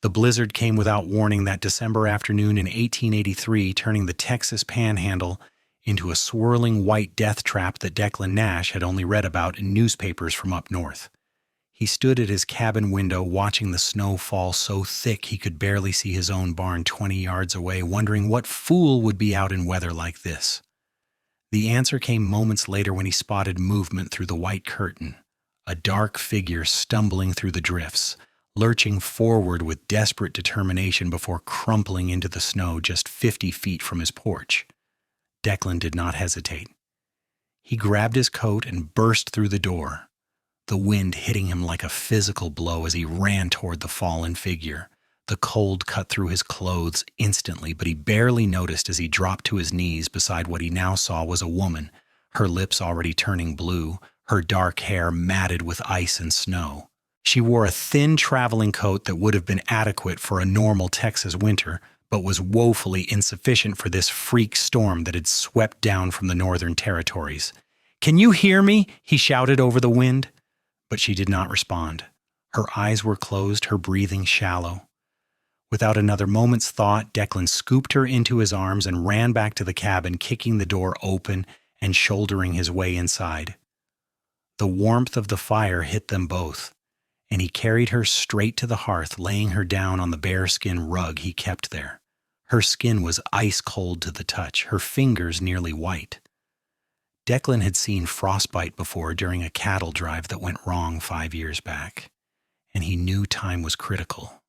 The blizzard came without warning that December afternoon in 1883, turning the Texas Panhandle into a swirling white death trap that Declan Nash had only read about in newspapers from up north. He stood at his cabin window watching the snow fall so thick he could barely see his own barn 20 yards away, wondering what fool would be out in weather like this. The answer came moments later when he spotted movement through the white curtain, a dark figure stumbling through the drifts, lurching forward with desperate determination before crumpling into the snow just 50 feet from his porch. Declan did not hesitate. He grabbed his coat and burst through the door, the wind hitting him like a physical blow as he ran toward the fallen figure. The cold cut through his clothes instantly, but he barely noticed as he dropped to his knees beside what he now saw was a woman, her lips already turning blue, her dark hair matted with ice and snow. She wore a thin traveling coat that would have been adequate for a normal Texas winter, but was woefully insufficient for this freak storm that had swept down from the northern territories. "Can you hear me?" he shouted over the wind. But she did not respond. Her eyes were closed, her breathing shallow. Without another moment's thought, Declan scooped her into his arms and ran back to the cabin, kicking the door open and shouldering his way inside. The warmth of the fire hit them both, and he carried her straight to the hearth, laying her down on the bearskin rug he kept there. Her skin was ice cold to the touch, her fingers nearly white. Declan had seen frostbite before during a cattle drive that went wrong 5 years back, and he knew time was critical.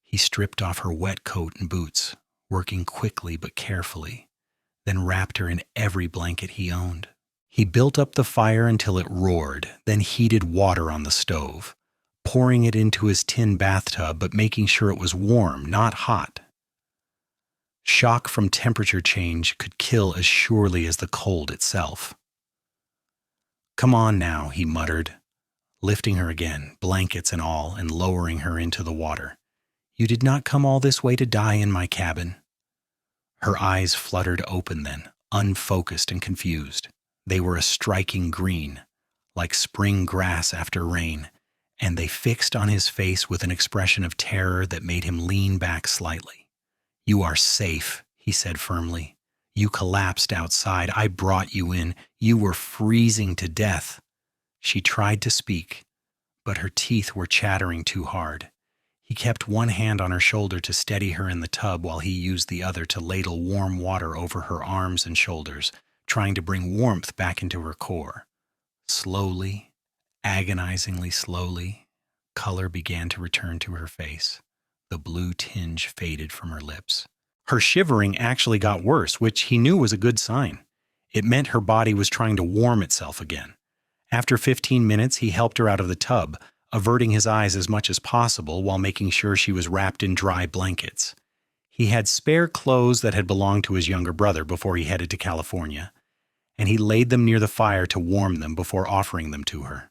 He stripped off her wet coat and boots, working quickly but carefully, then wrapped her in every blanket he owned. He built up the fire until it roared, then heated water on the stove, pouring it into his tin bathtub but making sure it was warm, not hot. Shock from temperature change could kill as surely as the cold itself. "Come on now," he muttered, lifting her again, blankets and all, and lowering her into the water. "You did not come all this way to die in my cabin." Her eyes fluttered open then, unfocused and confused. They were a striking green, like spring grass after rain, and they fixed on his face with an expression of terror that made him lean back slightly. "You are safe," he said firmly. "You collapsed outside. I brought you in. You were freezing to death." She tried to speak, but her teeth were chattering too hard. He kept one hand on her shoulder to steady her in the tub while he used the other to ladle warm water over her arms and shoulders, trying to bring warmth back into her core. Slowly, agonizingly slowly, color began to return to her face. The blue tinge faded from her lips. Her shivering actually got worse, which he knew was a good sign. It meant her body was trying to warm itself again. After 15 minutes, he helped her out of the tub, averting his eyes as much as possible while making sure she was wrapped in dry blankets. He had spare clothes that had belonged to his younger brother before he headed to California, and he laid them near the fire to warm them before offering them to her.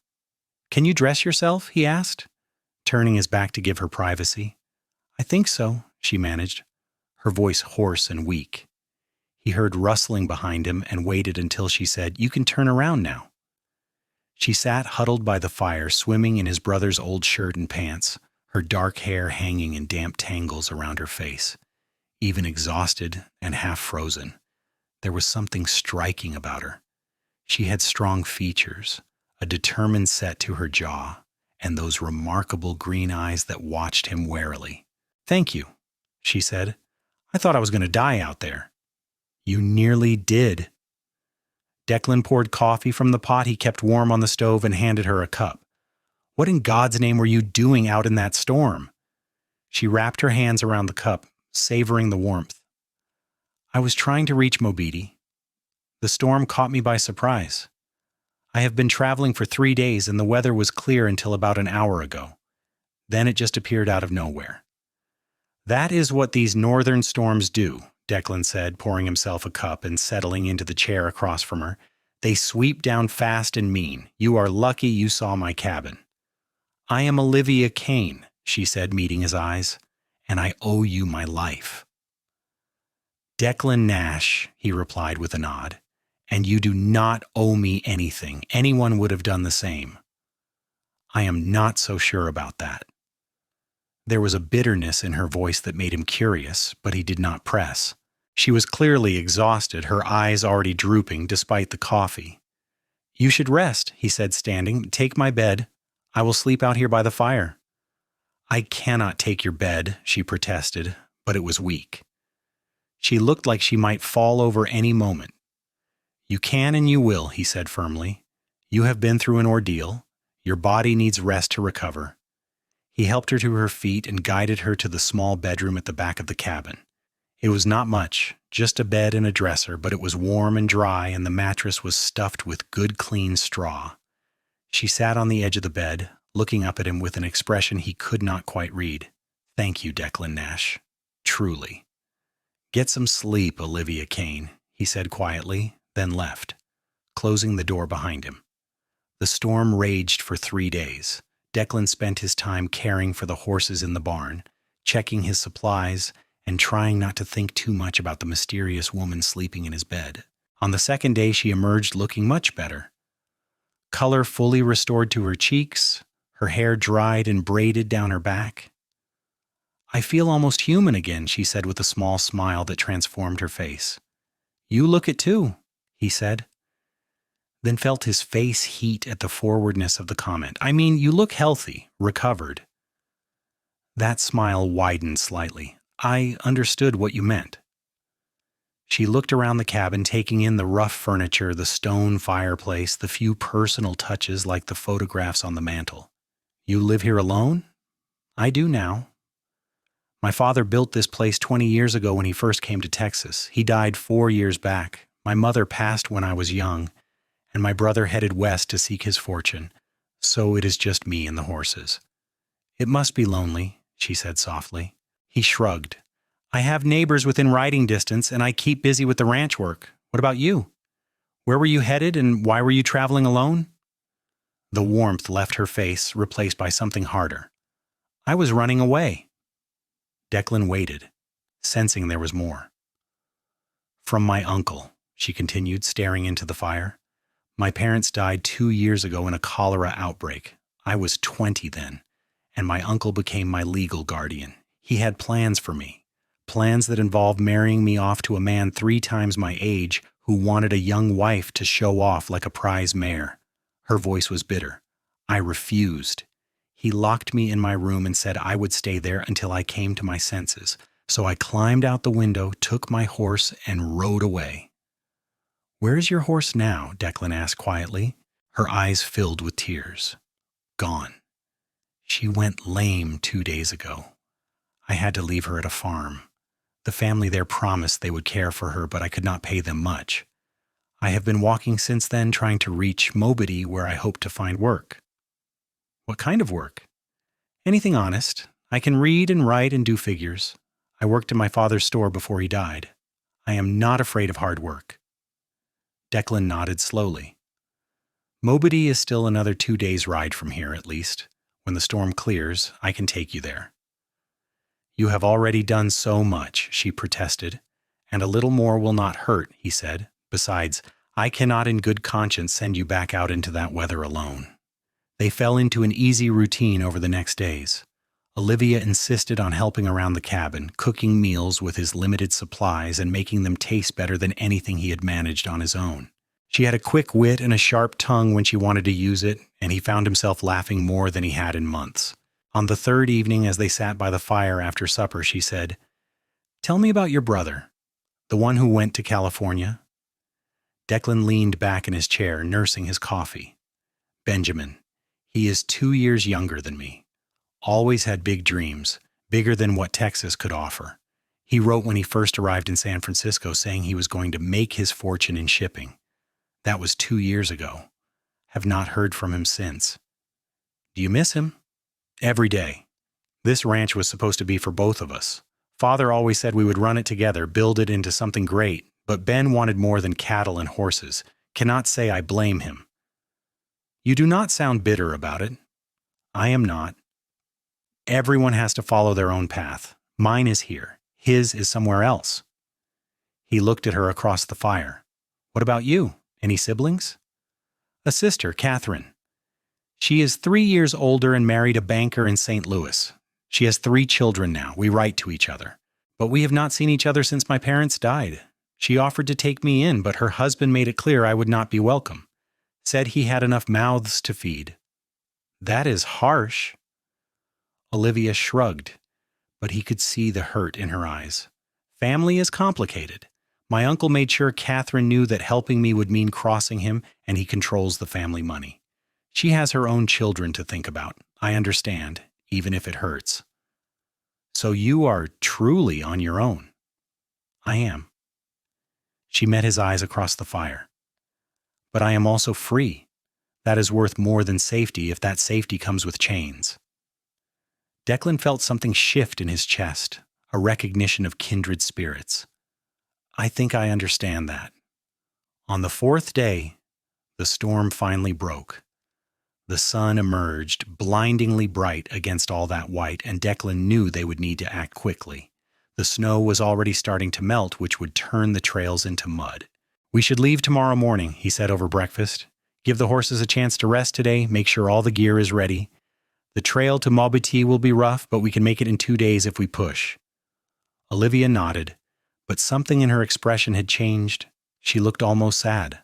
"Can you dress yourself?" he asked, turning his back to give her privacy. "I think so," she managed, her voice hoarse and weak. He heard rustling behind him and waited until she said, "You can turn around now." She sat huddled by the fire, swimming in his brother's old shirt and pants, her dark hair hanging in damp tangles around her face. Even exhausted and half frozen, there was something striking about her. She had strong features, a determined set to her jaw, and those remarkable green eyes that watched him warily. "Thank you," she said. "I thought I was going to die out there." "You nearly did." Declan poured coffee from the pot he kept warm on the stove and handed her a cup. "What in God's name were you doing out in that storm?" She wrapped her hands around the cup, savoring the warmth. "I was trying to reach Mobeetie. The storm caught me by surprise. I have been traveling for 3 days and the weather was clear until about an hour ago. Then it just appeared out of nowhere." "That is what these northern storms do," Declan said, pouring himself a cup and settling into the chair across from her. "They sweep down fast and mean. You are lucky you saw my cabin." "I am Olivia Kane," she said, meeting his eyes, "and I owe you my life." "Declan Nash," he replied with a nod, "and you do not owe me anything. Anyone would have done the same." "I am not so sure about that." There was a bitterness in her voice that made him curious, but he did not press. She was clearly exhausted, her eyes already drooping despite the coffee. "You should rest," he said, standing. "Take my bed. I will sleep out here by the fire." "I cannot take your bed," she protested, but it was weak. She looked like she might fall over any moment. "You can and you will," he said firmly. "You have been through an ordeal. Your body needs rest to recover." He helped her to her feet and guided her to the small bedroom at the back of the cabin. It was not much, just a bed and a dresser, but it was warm and dry, and the mattress was stuffed with good clean straw. She sat on the edge of the bed, looking up at him with an expression he could not quite read. "Thank you, Declan Nash. Truly." "Get some sleep, Olivia Kane," he said quietly, then left, closing the door behind him. The storm raged for 3 days. Declan spent his time caring for the horses in the barn, checking his supplies, and trying not to think too much about the mysterious woman sleeping in his bed. On the second day, she emerged looking much better. Color fully restored to her cheeks, her hair dried and braided down her back. "I feel almost human again," she said with a small smile that transformed her face. "You look it too," he said, then felt his face heat at the forwardness of the comment. "I mean, you look healthy, recovered." That smile widened slightly. "I understood what you meant." She looked around the cabin, taking in the rough furniture, the stone fireplace, the few personal touches like the photographs on the mantel. "You live here alone?" "I do now. My father built this place 20 years ago when he first came to Texas. He died 4 years back. My mother passed when I was young, and my brother headed west to seek his fortune, so it is just me and the horses." "It must be lonely," she said softly. He shrugged. "I have neighbors within riding distance, and I keep busy with the ranch work. What about you? Where were you headed, and why were you traveling alone?" The warmth left her face, replaced by something harder. "I was running away." Declan waited, sensing there was more. "From my uncle," she continued, staring into the fire. "My parents died 2 years ago in a cholera outbreak. I was 20 then, and my uncle became my legal guardian. He had plans for me, plans that involved marrying me off to a man 3 times my age who wanted a young wife to show off like a prize mare." Her voice was bitter. "I refused. He locked me in my room and said I would stay there until I came to my senses. So I climbed out the window, took my horse, and rode away." "Where is your horse now?" Declan asked quietly. Her eyes filled with tears. "Gone. She went lame 2 days ago. I had to leave her at a farm. The family there promised they would care for her, but I could not pay them much. I have been walking since then, trying to reach Mobity, where I hope to find work." "What kind of work?" "Anything honest. I can read and write and do figures. I worked in my father's store before he died. I am not afraid of hard work." Declan nodded slowly. "Mobity is still another 2 days' ride from here, at least. When the storm clears, I can take you there." "You have already done so much," she protested, "and a little more will not hurt," he said. "Besides, I cannot in good conscience send you back out into that weather alone." They fell into an easy routine over the next days. Olivia insisted on helping around the cabin, cooking meals with his limited supplies and making them taste better than anything he had managed on his own. She had a quick wit and a sharp tongue when she wanted to use it, and he found himself laughing more than he had in months. On the third evening, as they sat by the fire after supper, she said, "Tell me about your brother, the one who went to California." Declan leaned back in his chair, nursing his coffee. "Benjamin. He is 2 years younger than me. Always had big dreams, bigger than what Texas could offer. He wrote when he first arrived in San Francisco saying he was going to make his fortune in shipping. That was 2 years ago. Have not heard from him since." "Do you miss him?" "Every day. This ranch was supposed to be for both of us. Father always said we would run it together, build it into something great, but Ben wanted more than cattle and horses. Cannot say I blame him." "You do not sound bitter about it." "I am not. Everyone has to follow their own path. Mine is here. His is somewhere else." He looked at her across the fire. "What about you? Any siblings?" "A sister, Catherine. She is 3 years older and married a banker in St. Louis. She has 3 children now. We write to each other. But we have not seen each other since my parents died. She offered to take me in, but her husband made it clear I would not be welcome. Said he had enough mouths to feed. That is harsh. Olivia shrugged, but he could see the hurt in her eyes. Family is complicated. My uncle made sure Catherine knew that helping me would mean crossing him, and he controls the family money. She has her own children to think about. I understand, even if it hurts. So you are truly on your own. I am. She met his eyes across the fire. But I am also free. That is worth more than safety if that safety comes with chains. Declan felt something shift in his chest, a recognition of kindred spirits. I think I understand that. On the 4th day, the storm finally broke. The sun emerged, blindingly bright against all that white, and Declan knew they would need to act quickly. The snow was already starting to melt, which would turn the trails into mud. We should leave tomorrow morning, he said over breakfast. Give the horses a chance to rest today, make sure all the gear is ready. The trail to Maubiti will be rough, but we can make it in 2 days if we push. Olivia nodded, but something in her expression had changed. She looked almost sad.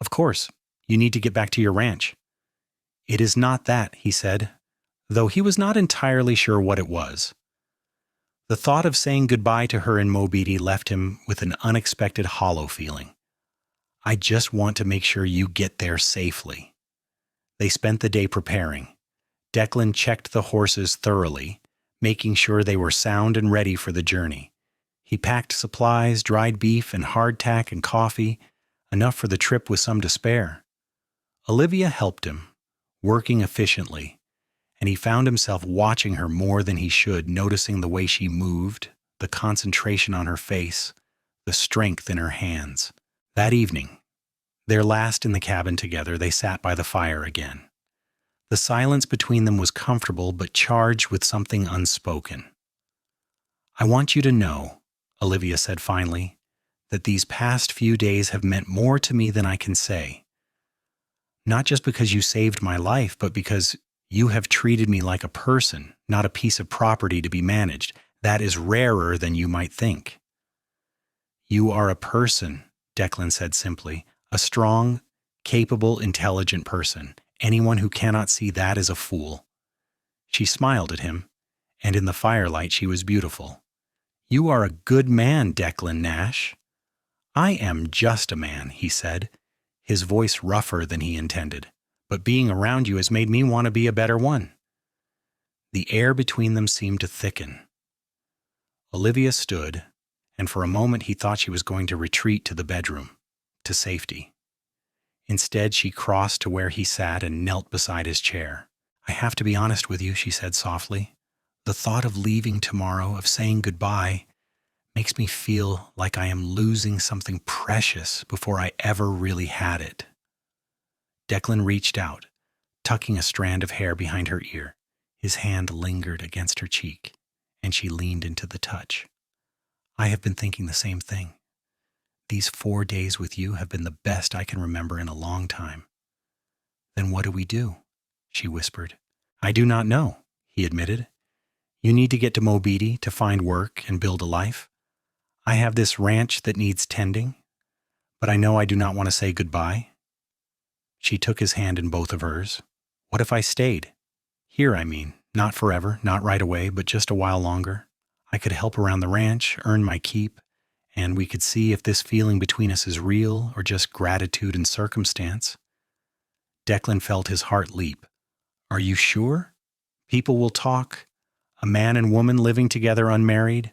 Of course, you need to get back to your ranch. It is not that, he said, though he was not entirely sure what it was. The thought of saying goodbye to her in Maubiti left him with an unexpected hollow feeling. I just want to make sure you get there safely. They spent the day preparing. Declan checked the horses thoroughly, making sure they were sound and ready for the journey. He packed supplies, dried beef and hardtack and coffee, enough for the trip with some to spare. Olivia helped him, working efficiently, and he found himself watching her more than he should, noticing the way she moved, the concentration on her face, the strength in her hands. That evening, their last in the cabin together, they sat by the fire again. The silence between them was comfortable but charged with something unspoken. I want you to know, Olivia said finally, that these past few days have meant more to me than I can say. Not just because you saved my life, but because you have treated me like a person, not a piece of property to be managed. That is rarer than you might think. You are a person, Declan said simply, a strong, capable, intelligent person. Anyone who cannot see that is a fool. She smiled at him, and in the firelight she was beautiful. You are a good man, Declan Nash. I am just a man, he said, his voice rougher than he intended. But being around you has made me want to be a better one. The air between them seemed to thicken. Olivia stood, and for a moment he thought she was going to retreat to the bedroom, to safety. Instead, she crossed to where he sat and knelt beside his chair. I have to be honest with you, she said softly. The thought of leaving tomorrow, of saying goodbye, makes me feel like I am losing something precious before I ever really had it. Declan reached out, tucking a strand of hair behind her ear. His hand lingered against her cheek, and she leaned into the touch. I have been thinking the same thing. These 4 days with you have been the best I can remember in a long time. Then what do we do? She whispered. I do not know, he admitted. You need to get to Maubiti to find work and build a life. I have this ranch that needs tending, but I know I do not want to say goodbye. She took his hand in both of hers. What if I stayed? Here, I mean, not forever, not right away, but just a while longer. I could help around the ranch, earn my keep, and we could see if this feeling between us is real or just gratitude and circumstance. Declan felt his heart leap. Are you sure? People will talk. A man and woman living together unmarried?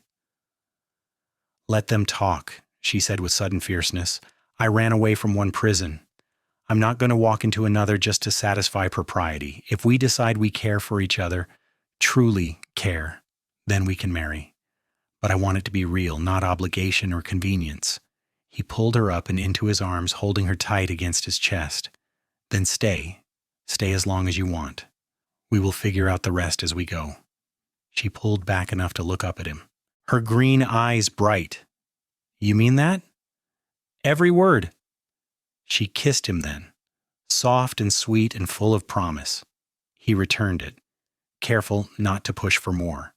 Let them talk, she said with sudden fierceness. I ran away from one prison. I'm not going to walk into another just to satisfy propriety. If we decide we care for each other, truly care, then we can marry. But I want it to be real, not obligation or convenience. He pulled her up and into his arms, holding her tight against his chest. Then stay. Stay as long as you want. We will figure out the rest as we go. She pulled back enough to look up at him, her green eyes bright. You mean that? Every word. She kissed him then, soft and sweet and full of promise. He returned it. careful not to push for more,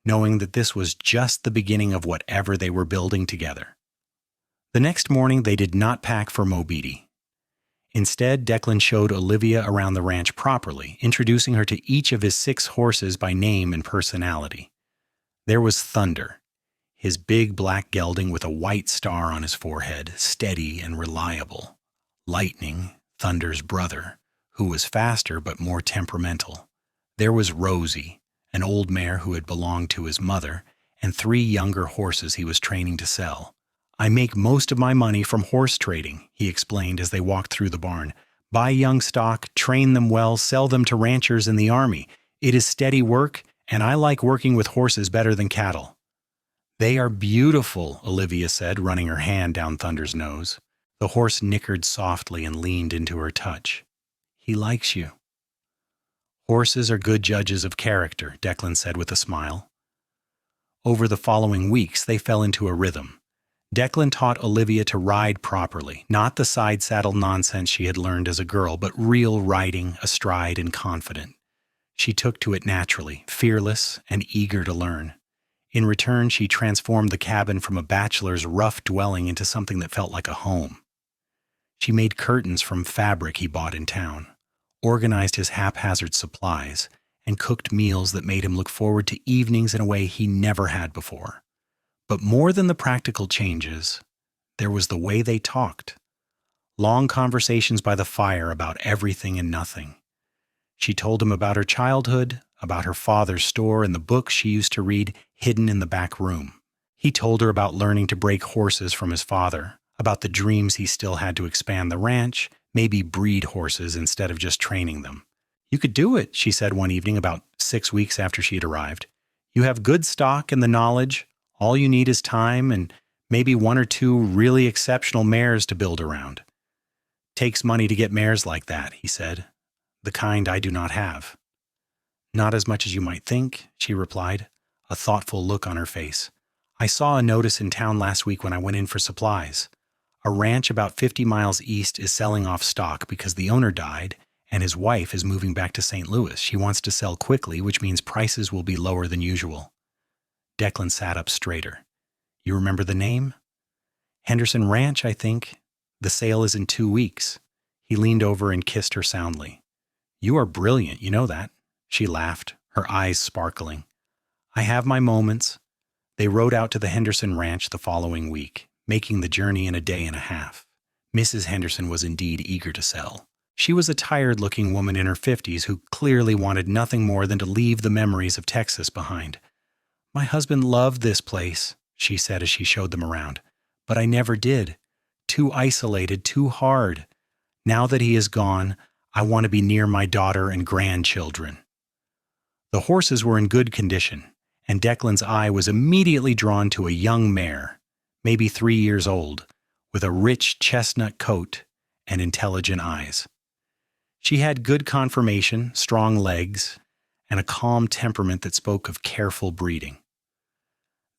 knowing that this was just the beginning of whatever they were building together. The next morning, they did not pack for Mobeetie. Instead, Declan showed Olivia around the ranch properly, introducing her to each of his 6 horses by name and personality. There was Thunder, his big black gelding with a white star on his forehead, steady and reliable. Lightning, Thunder's brother, who was faster but more temperamental. There was Rosie, an old mare who had belonged to his mother, and 3 younger horses he was training to sell. "I make most of my money from horse trading," he explained as they walked through the barn. "Buy young stock, train them well, sell them to ranchers in the army. It is steady work, and I like working with horses better than cattle." "They are beautiful," Olivia said, running her hand down Thunder's nose. The horse nickered softly and leaned into her touch. "He likes you." "Horses are good judges of character," Declan said with a smile. Over the following weeks, they fell into a rhythm. Declan taught Olivia to ride properly, not the side saddle nonsense she had learned as a girl, but real riding, astride and confident. She took to it naturally, fearless and eager to learn. In return, she transformed the cabin from a bachelor's rough dwelling into something that felt like a home. She made curtains from fabric he bought in town, organized his haphazard supplies, and cooked meals that made him look forward to evenings in a way he never had before. But more than the practical changes, there was the way they talked. Long conversations by the fire about everything and nothing. She told him about her childhood, about her father's store and the books she used to read hidden in the back room. He told her about learning to break horses from his father, about the dreams he still had to expand the ranch, maybe breed horses instead of just training them. "You could do it," she said one evening about 6 weeks after she had arrived. "You have good stock and the knowledge. All you need is time and maybe 1 or 2 really exceptional mares to build around." "Takes money to get mares like that," he said. "The kind I do not have." "Not as much as you might think," she replied, a thoughtful look on her face. "I saw a notice in town last week when I went in for supplies. A ranch about 50 miles east is selling off stock because the owner died and his wife is moving back to St. Louis. She wants to sell quickly, which means prices will be lower than usual." Declan sat up straighter. "You remember the name?" "Henderson Ranch, I think. The sale is in 2 weeks." He leaned over and kissed her soundly. "You are brilliant, you know that." She laughed, her eyes sparkling. "I have my moments." They rode out to the Henderson Ranch the following week, making the journey in a day and a half. Mrs. Henderson was indeed eager to sell. She was a tired-looking woman in her 50s who clearly wanted nothing more than to leave the memories of Texas behind. "My husband loved this place," she said as she showed them around. "But I never did. Too isolated, too hard. Now that he is gone, I want to be near my daughter and grandchildren." The horses were in good condition, and Declan's eye was immediately drawn to a young mare, maybe 3 years old, with a rich chestnut coat and intelligent eyes. She had good conformation, strong legs, and a calm temperament that spoke of careful breeding.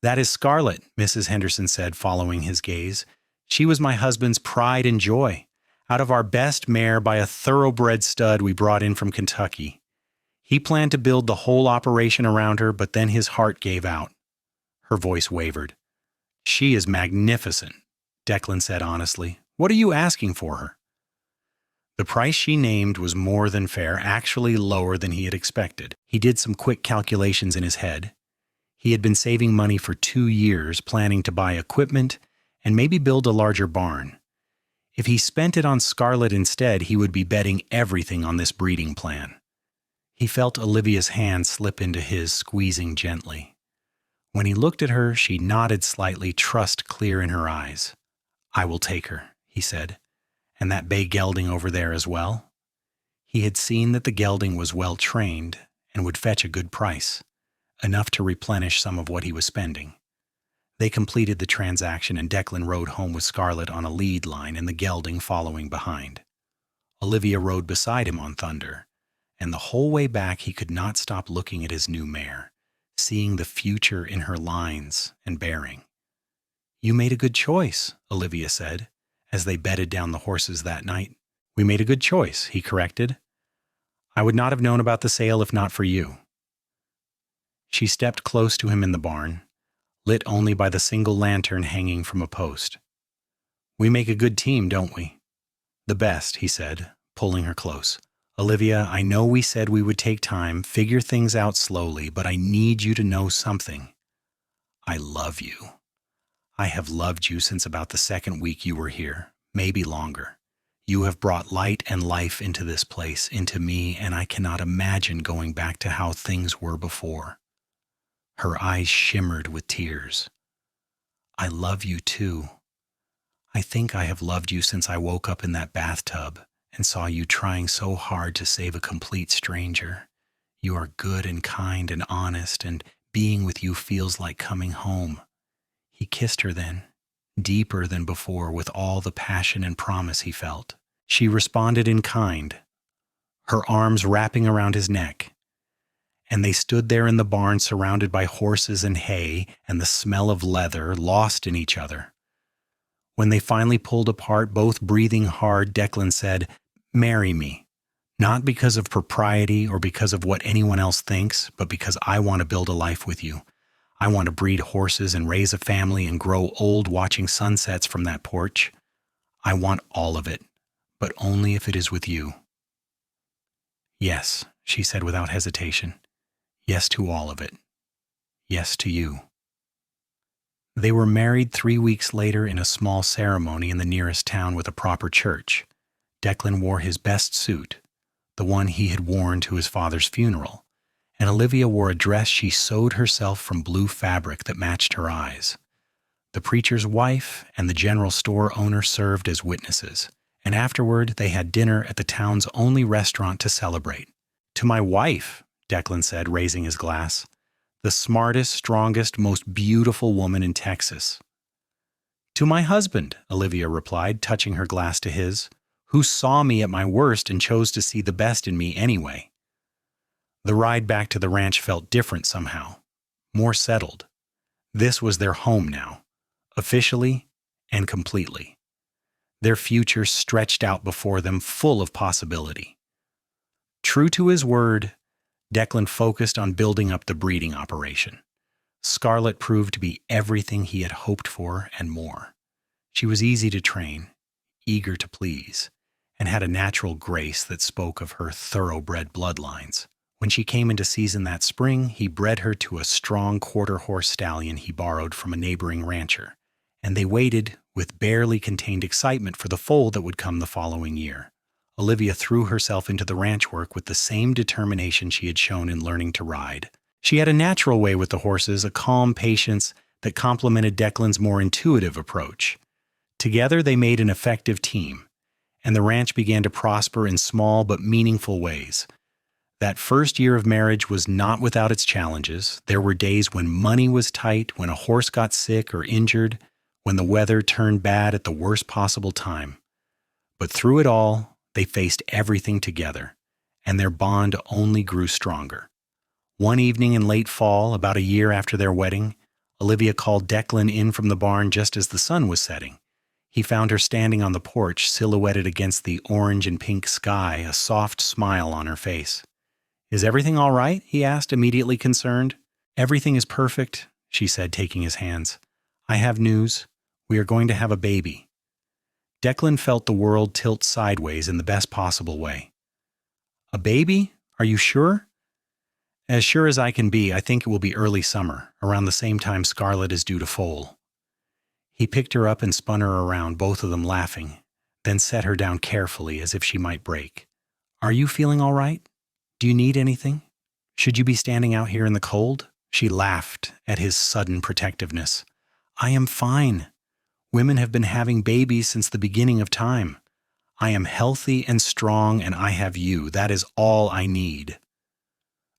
"That is Scarlett," Mrs. Henderson said, following his gaze. "She was my husband's pride and joy, out of our best mare by a thoroughbred stud we brought in from Kentucky. He planned to build the whole operation around her, but then his heart gave out." Her voice wavered. "She is magnificent," Declan said honestly. "What are you asking for her?" The price she named was more than fair, actually lower than he had expected. He did some quick calculations in his head. He had been saving money for 2 years, planning to buy equipment and maybe build a larger barn. If he spent it on Scarlett instead, he would be betting everything on this breeding plan. He felt Olivia's hand slip into his, squeezing gently. When he looked at her, she nodded slightly, trust clear in her eyes. "I will take her," he said. "And that bay gelding over there as well?" He had seen that the gelding was well trained and would fetch a good price, enough to replenish some of what he was spending. They completed the transaction, and Declan rode home with Scarlett on a lead line and the gelding following behind. Olivia rode beside him on Thunder, and the whole way back he could not stop looking at his new mare, seeing the future in her lines and bearing. "You made a good choice," Olivia said, as they bedded down the horses that night. "We made a good choice," he corrected. "I would not have known about the sale if not for you." She stepped close to him in the barn, lit only by the single lantern hanging from a post. "We make a good team, don't we?" "The best," he said, pulling her close. "Olivia, I know we said we would take time, figure things out slowly, but I need you to know something. I love you. I have loved you since about the second week you were here, maybe longer. You have brought light and life into this place, into me, and I cannot imagine going back to how things were before." Her eyes shimmered with tears. "I love you too. I think I have loved you since I woke up in that bathtub and saw you trying so hard to save a complete stranger. You are good and kind and honest, and being with you feels like coming home." He kissed her then, deeper than before, with all the passion and promise he felt. She responded in kind, her arms wrapping around his neck, and they stood there in the barn surrounded by horses and hay and the smell of leather, lost in each other. When they finally pulled apart, both breathing hard, Declan said, "Marry me, not because of propriety or because of what anyone else thinks, but because I want to build a life with you. I want to breed horses and raise a family and grow old watching sunsets from that porch. I want all of it, but only if it is with you." "Yes," she said without hesitation. "Yes to all of it. Yes to you." They were married 3 weeks later in a small ceremony in the nearest town with a proper church. Declan wore his best suit, the one he had worn to his father's funeral, and Olivia wore a dress she sewed herself from blue fabric that matched her eyes. The preacher's wife and the general store owner served as witnesses, and afterward they had dinner at the town's only restaurant to celebrate. "To my wife," Declan said, raising his glass. "The smartest, strongest, most beautiful woman in Texas." "To my husband," Olivia replied, touching her glass to his, "who saw me at my worst and chose to see the best in me anyway." The ride back to the ranch felt different somehow, more settled. This was their home now, officially and completely. Their future stretched out before them, full of possibility. True to his word, Declan focused on building up the breeding operation. Scarlett proved to be everything he had hoped for and more. She was easy to train, eager to please, and had a natural grace that spoke of her thoroughbred bloodlines. When she came into season that spring, he bred her to a strong quarter-horse stallion he borrowed from a neighboring rancher, and they waited with barely contained excitement for the foal that would come the following year. Olivia threw herself into the ranch work with the same determination she had shown in learning to ride. She had a natural way with the horses, a calm patience that complemented Declan's more intuitive approach. Together they made an effective team, and the ranch began to prosper in small but meaningful ways. That first year of marriage was not without its challenges. There were days when money was tight, when a horse got sick or injured, when the weather turned bad at the worst possible time. But through it all, they faced everything together, and their bond only grew stronger. One evening in late fall, about a year after their wedding, Olivia called Declan in from the barn just as the sun was setting. He found her standing on the porch, silhouetted against the orange and pink sky, a soft smile on her face. "Is everything all right?" he asked, immediately concerned. "Everything is perfect," she said, taking his hands. "I have news. We are going to have a baby." Declan felt the world tilt sideways in the best possible way. "A baby? Are you sure?" "As sure as I can be. I think it will be early summer, around the same time Scarlett is due to foal." He picked her up and spun her around, both of them laughing, then set her down carefully as if she might break. "Are you feeling all right? Do you need anything? Should you be standing out here in the cold?" She laughed at his sudden protectiveness. "I am fine. Women have been having babies since the beginning of time. I am healthy and strong, and I have you. That is all I need."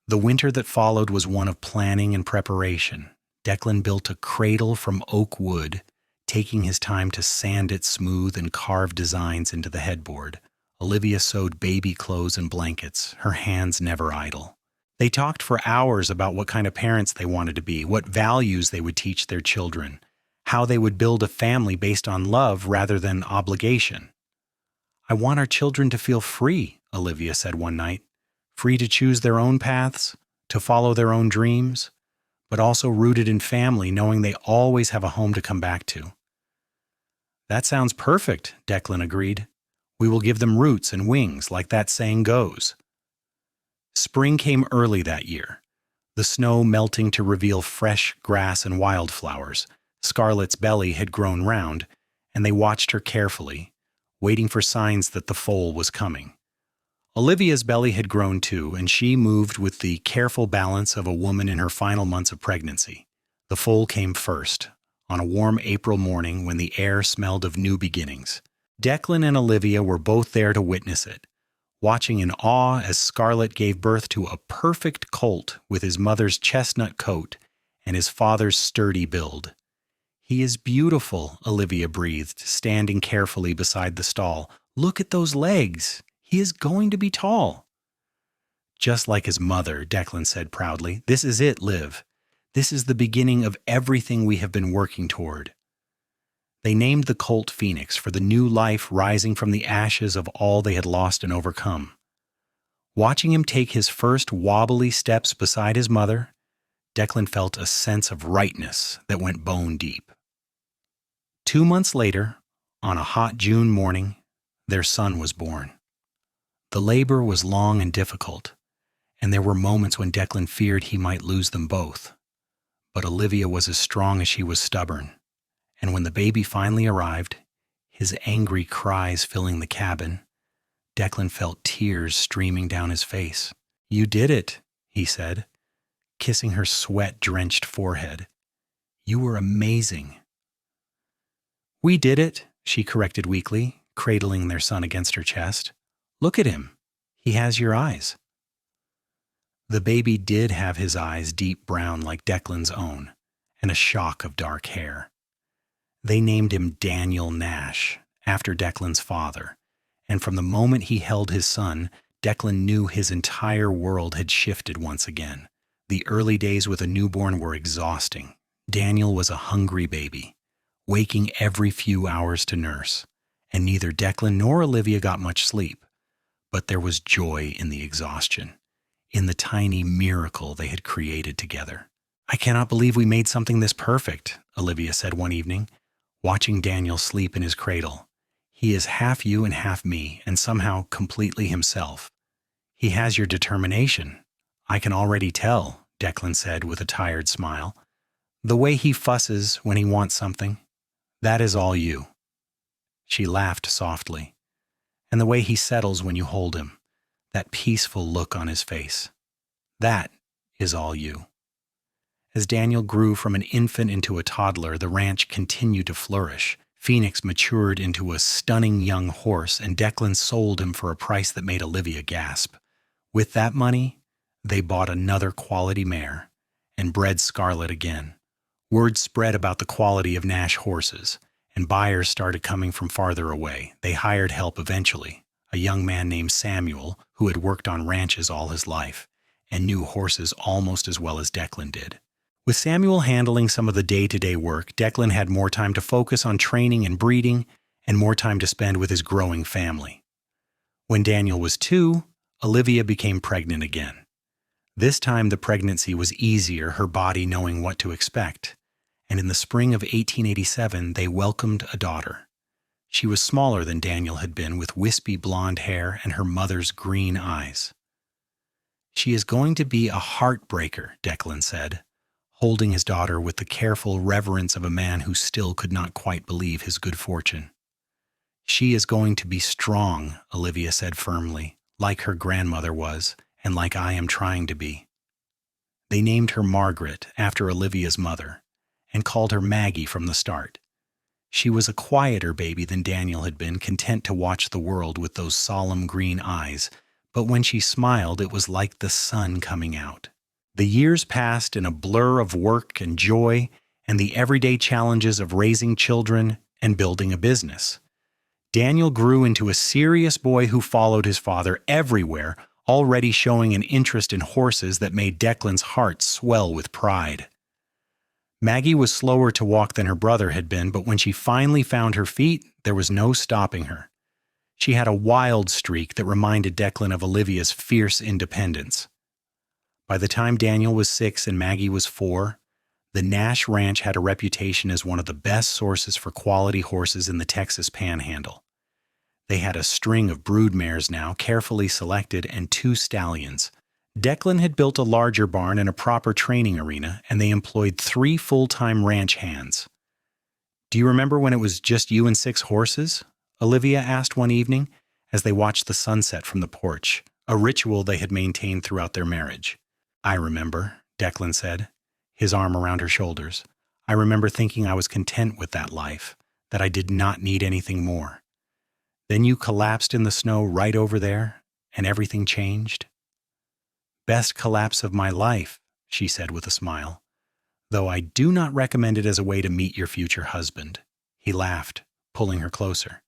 The winter that followed was one of planning and preparation. Declan built a cradle from oak wood, taking his time to sand it smooth and carve designs into the headboard. Olivia sewed baby clothes and blankets, her hands never idle. They talked for hours about what kind of parents they wanted to be, what values they would teach their children, how they would build a family based on love rather than obligation. "I want our children to feel free," Olivia said one night. "Free to choose their own paths, to follow their own dreams. but also rooted in family, knowing they always have a home to come back to. That sounds perfect, Declan agreed. We will give them roots and wings, like that saying goes. Spring came early that year, the snow melting to reveal fresh grass and wildflowers. Scarlett's belly had grown round, and they watched her carefully, waiting for signs that the foal was coming. Olivia's belly had grown too, and she moved with the careful balance of a woman in her final months of pregnancy. The foal came first, on a warm April morning when the air smelled of new beginnings. Declan and Olivia were both there to witness it, watching in awe as Scarlett gave birth to a perfect colt with his mother's chestnut coat and his father's sturdy build. "He is beautiful," Olivia breathed, standing carefully beside the stall. "Look at those legs. He is going to be tall." "Just like his mother," Declan said proudly. "This is it, Liv. This is the beginning of everything we have been working toward." They named the colt Phoenix for the new life rising from the ashes of all they had lost and overcome. Watching him take his first wobbly steps beside his mother, Declan felt a sense of rightness that went bone deep. 2 months later, on a hot June morning, their son was born. The labor was long and difficult, and there were moments when Declan feared he might lose them both. But Olivia was as strong as she was stubborn, and when the baby finally arrived, his angry cries filling the cabin, Declan felt tears streaming down his face. "You did it," he said, kissing her sweat-drenched forehead. "You were amazing." "We did it," she corrected weakly, cradling their son against her chest. "Look at him. He has your eyes." The baby did have his eyes deep brown like Declan's own, and a shock of dark hair. They named him Daniel Nash, after Declan's father, and from the moment he held his son, Declan knew his entire world had shifted once again. The early days with a newborn were exhausting. Daniel was a hungry baby, waking every few hours to nurse, and neither Declan nor Olivia got much sleep. But there was joy in the exhaustion, in the tiny miracle they had created together. "I cannot believe we made something this perfect," Olivia said one evening, watching Daniel sleep in his cradle. "He is half you and half me, and somehow completely himself. He has your determination. I can already tell," Declan said with a tired smile. "The way he fusses when he wants something, that is all you." She laughed softly. "And the way he settles when you hold him, that peaceful look on his face, that is all you." As Daniel grew from an infant into a toddler, the ranch continued to flourish. Phoenix matured into a stunning young horse, and Declan sold him for a price that made Olivia gasp. With that money, they bought another quality mare and bred Scarlett again. Word spread about the quality of Nash horses, and buyers started coming from farther away. They hired help eventually, a young man named Samuel who had worked on ranches all his life and knew horses almost as well as Declan did. With Samuel handling some of the day-to-day work, Declan had more time to focus on training and breeding and more time to spend with his growing family. When Daniel was 2, Olivia became pregnant again. This time the pregnancy was easier, her body knowing what to expect, and in the spring of 1887 they welcomed a daughter. She was smaller than Daniel had been, with wispy blonde hair and her mother's green eyes. "She is going to be a heartbreaker," Declan said, holding his daughter with the careful reverence of a man who still could not quite believe his good fortune. "She is going to be strong," Olivia said firmly, "like her grandmother was, and like I am trying to be." They named her Margaret, after Olivia's mother, and called her Maggie from the start. She was a quieter baby than Daniel had been, content to watch the world with those solemn green eyes, but when she smiled, it was like the sun coming out. The years passed in a blur of work and joy and the everyday challenges of raising children and building a business. Daniel grew into a serious boy who followed his father everywhere, already showing an interest in horses that made Declan's heart swell with pride. Maggie was slower to walk than her brother had been, but when she finally found her feet, there was no stopping her. She had a wild streak that reminded Declan of Olivia's fierce independence. By the time Daniel was 6 and Maggie was 4, the Nash Ranch had a reputation as one of the best sources for quality horses in the Texas Panhandle. They had a string of brood mares now, carefully selected, and 2 stallions. Declan had built a larger barn and a proper training arena, and they employed 3 full-time ranch hands. "Do you remember when it was just you and 6 horses?" Olivia asked one evening as they watched the sunset from the porch, a ritual they had maintained throughout their marriage. "I remember," Declan said, his arm around her shoulders. "I remember thinking I was content with that life, that I did not need anything more. Then you collapsed in the snow right over there, and everything changed." "Best collapse of my life," she said with a smile, "though I do not recommend it as a way to meet your future husband." He laughed, pulling her closer.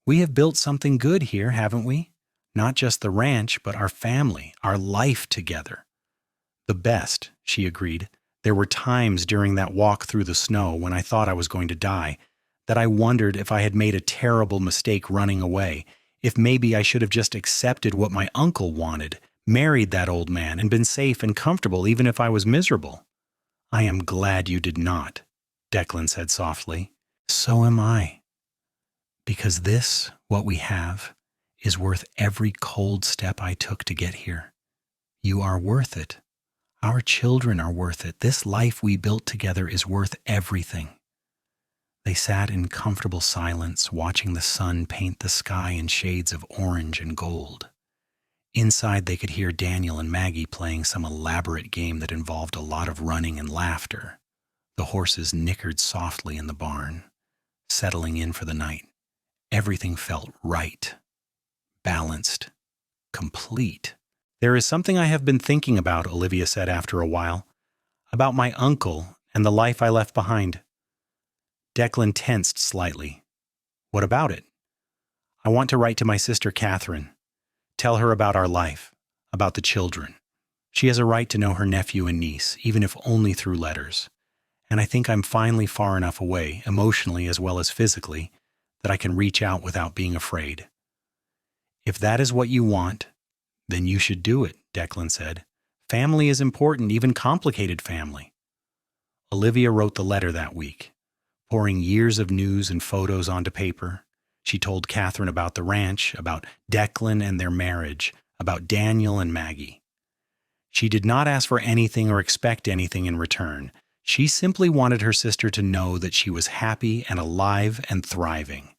"We have built something good here, haven't we? Not just the ranch, but our family, our life together." "The best," she agreed. "There were times during that walk through the snow when I thought I was going to die, that I wondered if I had made a terrible mistake running away, if maybe I should have just accepted what my uncle wanted, married that old man, and been safe and comfortable even if I was miserable." "I am glad you did not," Declan said softly. "So am I. Because this, what we have, is worth every cold step I took to get here. You are worth it. Our children are worth it. This life we built together is worth everything." They sat in comfortable silence, watching the sun paint the sky in shades of orange and gold. Inside, they could hear Daniel and Maggie playing some elaborate game that involved a lot of running and laughter. The horses nickered softly in the barn, settling in for the night. Everything felt right, balanced, complete. "There is something I have been thinking about," Olivia said after a while, "about my uncle and the life I left behind." Declan tensed slightly. "What about it?" "I want to write to my sister Catherine. Tell her about our life, about the children. She has a right to know her nephew and niece, even if only through letters. And I think I'm finally far enough away, emotionally as well as physically, that I can reach out without being afraid." "If that is what you want, then you should do it," Declan said. "Family is important, even complicated family." Olivia wrote the letter that week, pouring years of news and photos onto paper. She told Catherine about the ranch, about Declan and their marriage, about Daniel and Maggie. She did not ask for anything or expect anything in return. She simply wanted her sister to know that she was happy and alive and thriving.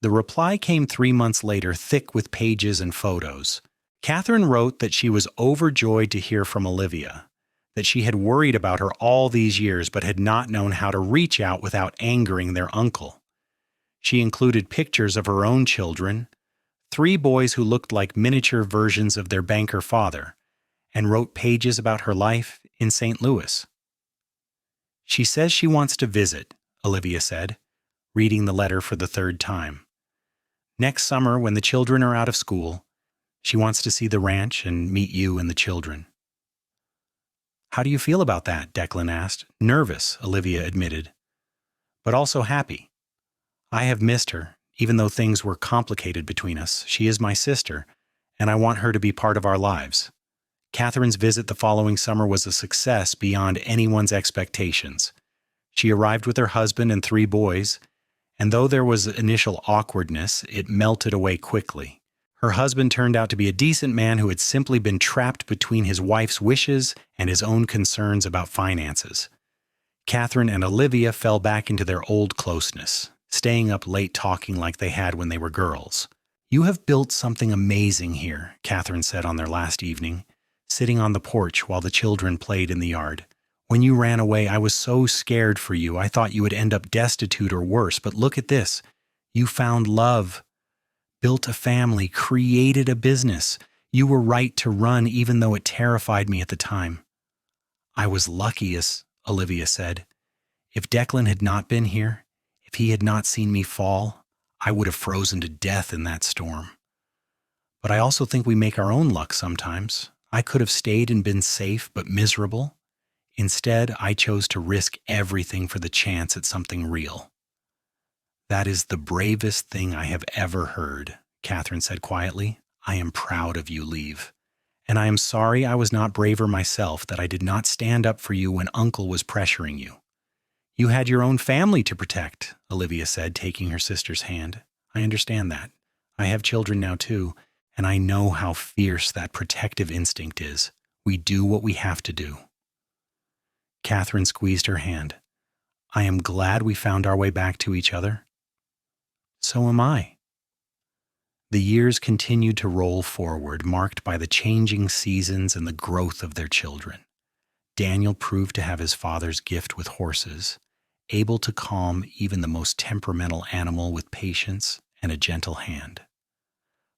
The reply came 3 months later, thick with pages and photos. Catherine wrote that she was overjoyed to hear from Olivia, that she had worried about her all these years but had not known how to reach out without angering their uncle. She included pictures of her own children, 3 boys who looked like miniature versions of their banker father, and wrote pages about her life in St. Louis. "She says she wants to visit," Olivia said, reading the letter for the 3rd time. "Next summer, when the children are out of school, she wants to see the ranch and meet you and the children." "How do you feel about that?" Declan asked. "Nervous," Olivia admitted, "but also happy. I have missed her, even though things were complicated between us. She is my sister, and I want her to be part of our lives." Catherine's visit the following summer was a success beyond anyone's expectations. She arrived with her husband and 3 boys, and though there was initial awkwardness, it melted away quickly. Her husband turned out to be a decent man who had simply been trapped between his wife's wishes and his own concerns about finances. Catherine and Olivia fell back into their old closeness, staying up late talking like they had when they were girls. "You have built something amazing here," Catherine said on their last evening, sitting on the porch while the children played in the yard. "When you ran away, I was so scared for you. I thought you would end up destitute or worse, but look at this. You found love, built a family, created a business. You were right to run even though it terrified me at the time." "I was lucky," as Olivia said. "If Declan had not been here, if he had not seen me fall, I would have frozen to death in that storm. But I also think we make our own luck sometimes. I could have stayed and been safe but miserable. Instead, I chose to risk everything for the chance at something real." "That is the bravest thing I have ever heard," Catherine said quietly. "I am proud of you, Liv. And I am sorry I was not braver myself, that I did not stand up for you when Uncle was pressuring you. You had your own family to protect, Olivia said, taking her sister's hand. I understand that. I have children now too, and I know how fierce that protective instinct is. We do what we have to do. Catherine squeezed her hand. I am glad we found our way back to each other. So am I. The years continued to roll forward, marked by the changing seasons and the growth of their children. Daniel proved to have his father's gift with horses, able to calm even the most temperamental animal with patience and a gentle hand.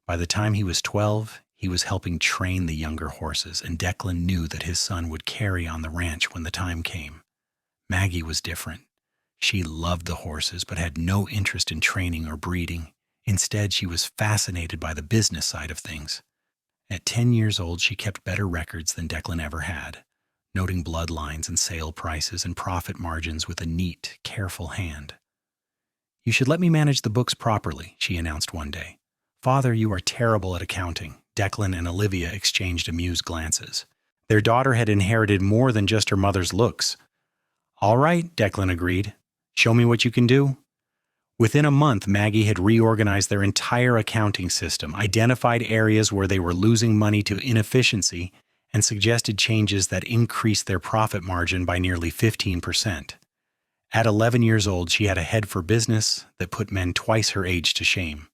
By the time he was 12, he was helping train the younger horses, and Declan knew that his son would carry on the ranch when the time came. Maggie was different. She loved the horses but had no interest in training or breeding. Instead, she was fascinated by the business side of things. At 10 years old, she kept better records than Declan ever had, noting bloodlines and sale prices and profit margins with a neat, careful hand. You should let me manage the books properly, she announced one day. Father, you are terrible at accounting. Declan and Olivia exchanged amused glances. Their daughter had inherited more than just her mother's looks. All right, Declan agreed. Show me what you can do. Within a month, Maggie had reorganized their entire accounting system, identified areas where they were losing money to inefficiency, and suggested changes that increased their profit margin by nearly 15%. At 11 years old, she had a head for business that put men twice her age to shame.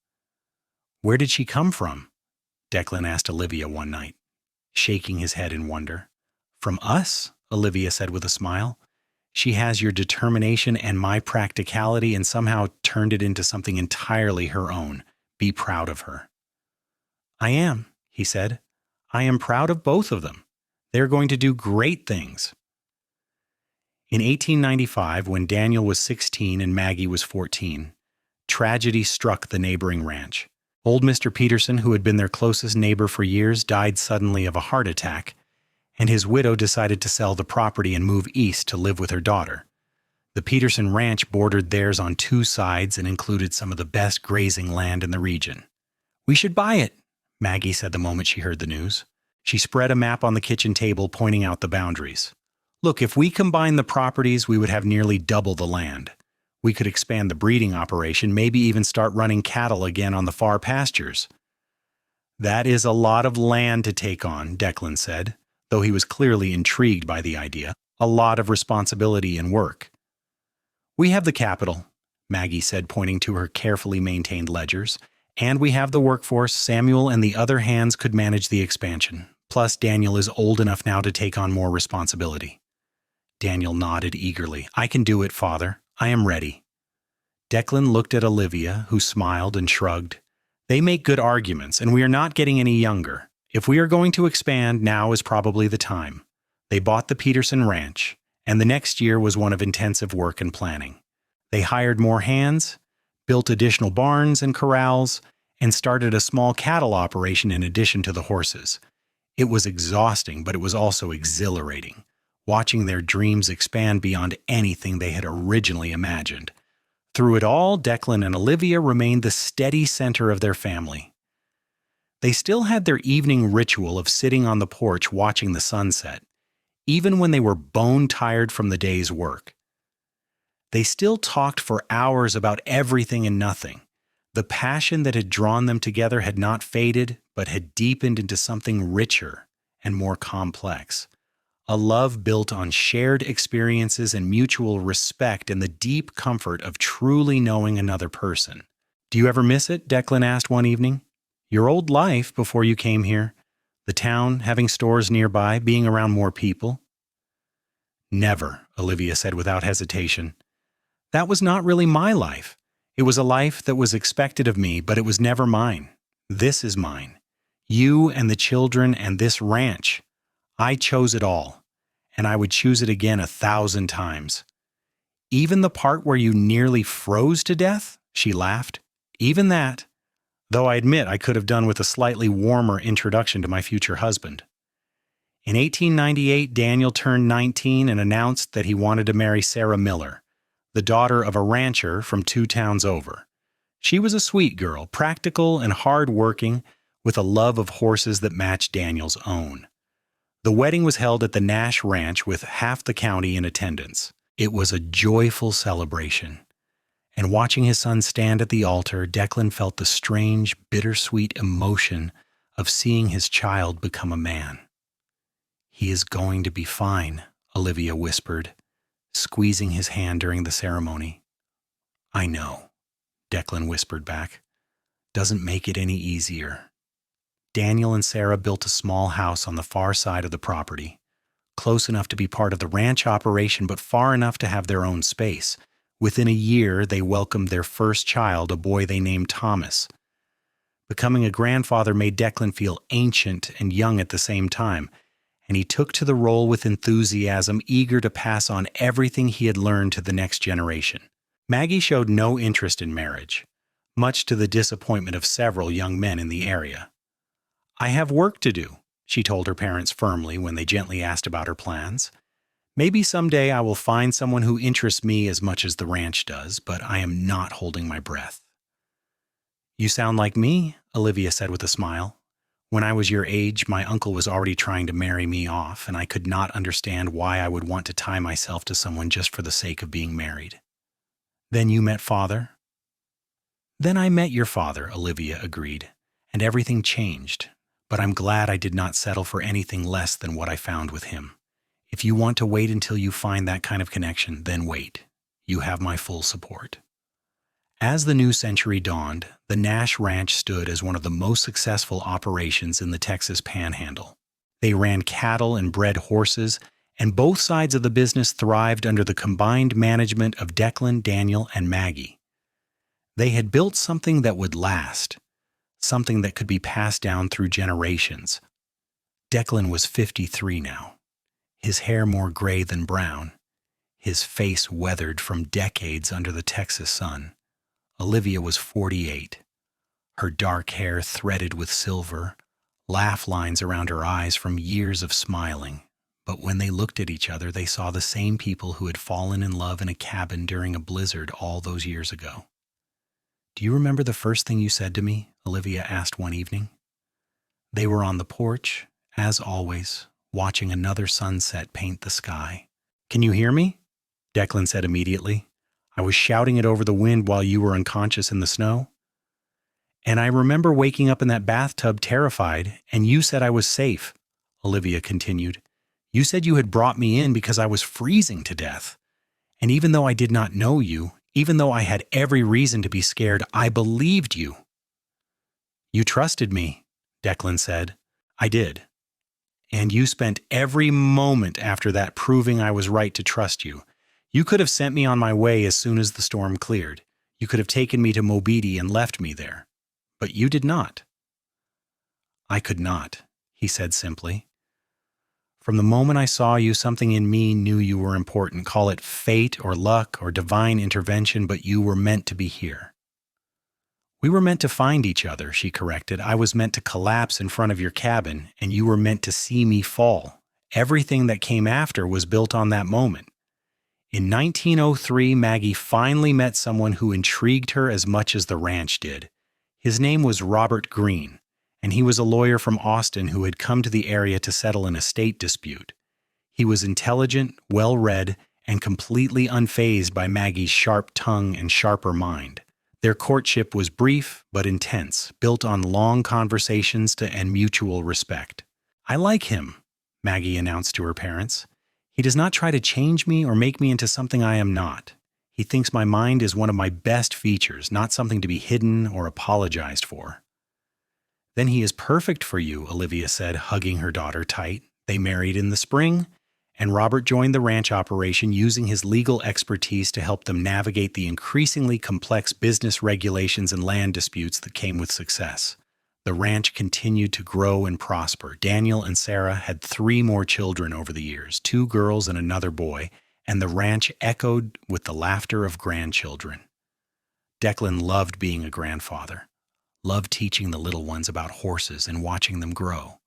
Where did she come from? Declan asked Olivia one night, shaking his head in wonder. From us, Olivia said with a smile. She has your determination and my practicality and somehow turned it into something entirely her own. Be proud of her. I am, he said. I am proud of both of them. They're going to do great things. In 1895, when Daniel was 16 and Maggie was 14, tragedy struck the neighboring ranch. Old Mr. Peterson, who had been their closest neighbor for years, died suddenly of a heart attack, and his widow decided to sell the property and move east to live with her daughter. The Peterson ranch bordered theirs on two sides and included some of the best grazing land in the region. We should buy it, Maggie said the moment she heard the news. She spread a map on the kitchen table, pointing out the boundaries. Look, if we combine the properties, we would have nearly double the land. We could expand the breeding operation, maybe even start running cattle again on the far pastures. That is a lot of land to take on, Declan said, though he was clearly intrigued by the idea. A lot of responsibility and work. We have the capital, Maggie said, pointing to her carefully maintained ledgers, and we have the workforce. Samuel and the other hands could manage the expansion. Plus, Daniel is old enough now to take on more responsibility. Daniel nodded eagerly. I can do it, Father. I am ready. Declan looked at Olivia, who smiled and shrugged. They make good arguments, and we are not getting any younger. If we are going to expand, now is probably the time. They bought the Peterson Ranch, and the next year was one of intensive work and planning. They hired more hands, built additional barns and corrals, and started a small cattle operation in addition to the horses. It was exhausting, but it was also exhilarating, watching their dreams expand beyond anything they had originally imagined. Through it all, Declan and Olivia remained the steady center of their family. They still had their evening ritual of sitting on the porch watching the sunset, even when they were bone-tired from the day's work. They still talked for hours about everything and nothing. The passion that had drawn them together had not faded, but had deepened into something richer and more complex. A love built on shared experiences and mutual respect and the deep comfort of truly knowing another person. Do you ever miss it? Declan asked one evening. Your old life before you came here, the town, having stores nearby, being around more people. Never, Olivia said without hesitation. That was not really my life. It was a life that was expected of me, but it was never mine. This is mine. You and the children and this ranch. I chose it all, and I would choose it again 1,000 times. Even the part where you nearly froze to death? She laughed. Even that, though I admit I could have done with a slightly warmer introduction to my future husband. In 1898, Daniel turned 19 and announced that he wanted to marry Sarah Miller, the daughter of a rancher from 2 towns over. She was a sweet girl, practical and hard-working, with a love of horses that matched Daniel's own. The wedding was held at the Nash Ranch with half the county in attendance. It was a joyful celebration, and watching his son stand at the altar, Declan felt the strange, bittersweet emotion of seeing his child become a man. "He is going to be fine," Olivia whispered, squeezing his hand during the ceremony. "I know," Declan whispered back. "Doesn't make it any easier." Daniel and Sarah built a small house on the far side of the property, close enough to be part of the ranch operation but far enough to have their own space. Within a year, they welcomed their first child, a boy they named Thomas. Becoming a grandfather made Declan feel ancient and young at the same time, and he took to the role with enthusiasm, eager to pass on everything he had learned to the next generation. Maggie showed no interest in marriage, much to the disappointment of several young men in the area. "I have work to do," she told her parents firmly when they gently asked about her plans. "Maybe someday I will find someone who interests me as much as the ranch does, but I am not holding my breath." "You sound like me," Olivia said with a smile. "When I was your age, my uncle was already trying to marry me off, and I could not understand why I would want to tie myself to someone just for the sake of being married." "Then you met father?" "Then I met your father," Olivia agreed, "and everything changed. But I'm glad I did not settle for anything less than what I found with him. If you want to wait until you find that kind of connection, then wait. You have my full support." As the new century dawned, the Nash Ranch stood as one of the most successful operations in the Texas Panhandle. They ran cattle and bred horses, and both sides of the business thrived under the combined management of Declan, Daniel, and Maggie. They had built something that would last, something that could be passed down through generations. Declan was 53 now, his hair more gray than brown, his face weathered from decades under the Texas sun. Olivia was 48, her dark hair threaded with silver, laugh lines around her eyes from years of smiling. But when they looked at each other, they saw the same people who had fallen in love in a cabin during a blizzard all those years ago. "Do you remember the first thing you said to me?" Olivia asked one evening. They were on the porch, as always, watching another sunset paint the sky. "Can you hear me?" Declan said immediately. "I was shouting it over the wind while you were unconscious in the snow. And I remember waking up in that bathtub terrified, and you said I was safe," Olivia continued. "You said you had brought me in because I was freezing to death. And even though I did not know you, even though I had every reason to be scared, I believed you." "You trusted me," Declan said. "I did. And you spent every moment after that proving I was right to trust you. You could have sent me on my way as soon as the storm cleared. You could have taken me to Mobidi and left me there. But you did not." "I could not," he said simply. "From the moment I saw you, something in me knew you were important. Call it fate or luck or divine intervention, but you were meant to be here." "We were meant to find each other," she corrected. "I was meant to collapse in front of your cabin, and you were meant to see me fall. Everything that came after was built on that moment." In 1903, Maggie finally met someone who intrigued her as much as the ranch did. His name was Robert Green, and he was a lawyer from Austin who had come to the area to settle an estate dispute. He was intelligent, well-read, and completely unfazed by Maggie's sharp tongue and sharper mind. Their courtship was brief but intense, built on long conversations and mutual respect. "I like him," Maggie announced to her parents. "He does not try to change me or make me into something I am not. He thinks my mind is one of my best features, not something to be hidden or apologized for." "Then he is perfect for you," Olivia said, hugging her daughter tight. They married in the spring, and Robert joined the ranch operation, using his legal expertise to help them navigate the increasingly complex business regulations and land disputes that came with success. The ranch continued to grow and prosper. Daniel and Sarah had 3 more children over the years, 2 girls and another boy, and the ranch echoed with the laughter of grandchildren. Declan loved being a grandfather, loved teaching the little ones about horses and watching them grow.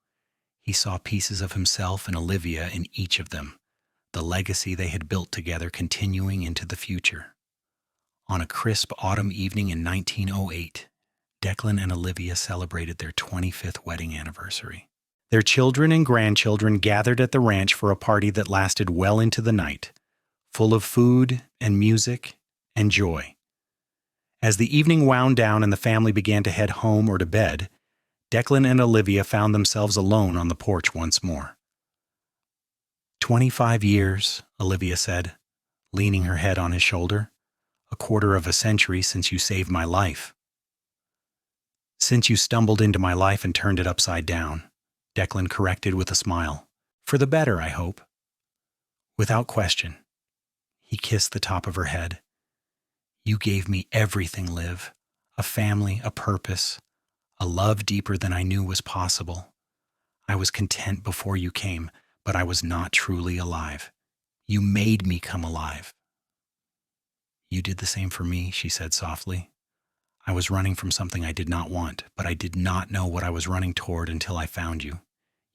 He saw pieces of himself and Olivia in each of them, the legacy they had built together continuing into the future. On a crisp autumn evening in 1908, Declan and Olivia celebrated their 25th wedding anniversary. Their children and grandchildren gathered at the ranch for a party that lasted well into the night, full of food and music and joy. As the evening wound down and the family began to head home or to bed, Declan and Olivia found themselves alone on the porch once more. 25 years, Olivia said, leaning her head on his shoulder. A quarter of a century since you saved my life. Since you stumbled into my life and turned it upside down, Declan corrected with a smile. For the better, I hope. Without question. He kissed the top of her head. You gave me everything, Liv. A family, a purpose, a love deeper than I knew was possible. I was content before you came, but I was not truly alive. You made me come alive. You did the same for me, she said softly. I was running from something I did not want, but I did not know what I was running toward until I found you.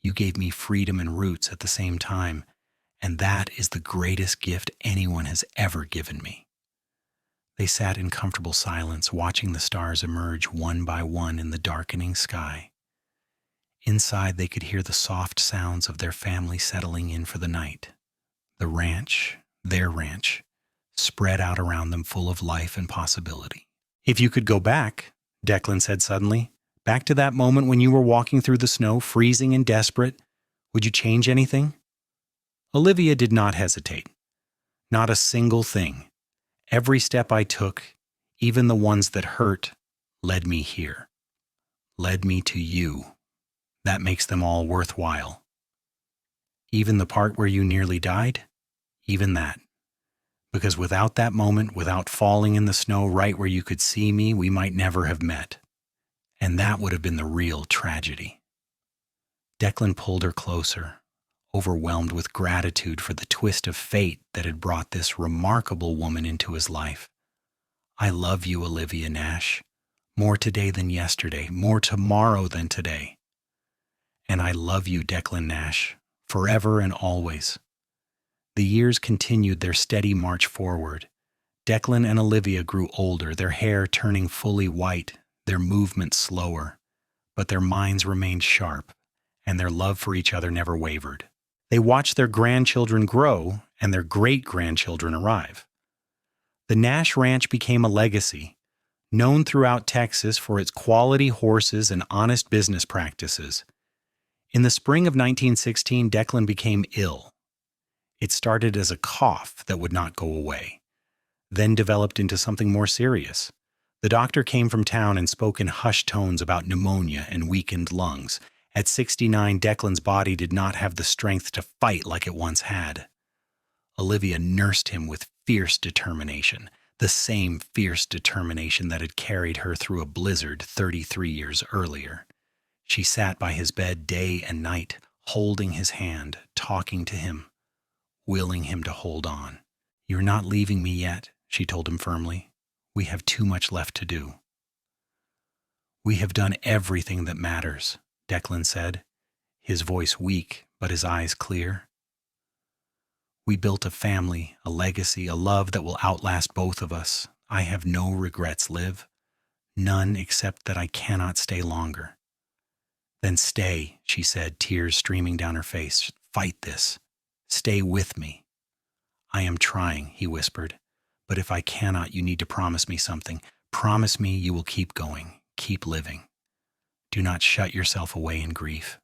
You gave me freedom and roots at the same time, and that is the greatest gift anyone has ever given me. They sat in comfortable silence, watching the stars emerge one by one in the darkening sky. Inside, they could hear the soft sounds of their family settling in for the night. The ranch, their ranch, spread out around them full of life and possibility. If you could go back, Declan said suddenly, back to that moment when you were walking through the snow, freezing and desperate, would you change anything? Olivia did not hesitate. Not a single thing. Every step I took, even the ones that hurt, led me here. Led me to you. That makes them all worthwhile. Even the part where you nearly died? Even that. Because without that moment, without falling in the snow right where you could see me, we might never have met. And that would have been the real tragedy. Declan pulled her closer, overwhelmed with gratitude for the twist of fate that had brought this remarkable woman into his life. I love you, Olivia Nash. More today than yesterday, more tomorrow than today. And I love you, Declan Nash, forever and always. The years continued their steady march forward. Declan and Olivia grew older, their hair turning fully white, their movements slower. But their minds remained sharp, and their love for each other never wavered. They watched their grandchildren grow and their great-grandchildren arrive. The Nash Ranch became a legacy, known throughout Texas for its quality horses and honest business practices. In the spring of 1916, Declan became ill. It started as a cough that would not go away, then developed into something more serious. The doctor came from town and spoke in hushed tones about pneumonia and weakened lungs. At 69, Declan's body did not have the strength to fight like it once had. Olivia nursed him with fierce determination, the same fierce determination that had carried her through a blizzard 33 years earlier. She sat by his bed day and night, holding his hand, talking to him, willing him to hold on. You're not leaving me yet, she told him firmly. We have too much left to do. We have done everything that matters, Declan said, his voice weak but his eyes clear. We built a family, a legacy, a love that will outlast both of us. I have no regrets, Liv. None except that I cannot stay longer. Then stay, she said, tears streaming down her face. Fight this. Stay with me. I am trying, he whispered. But if I cannot, you need to promise me something. Promise me you will keep going, keep living. Do not shut yourself away in grief.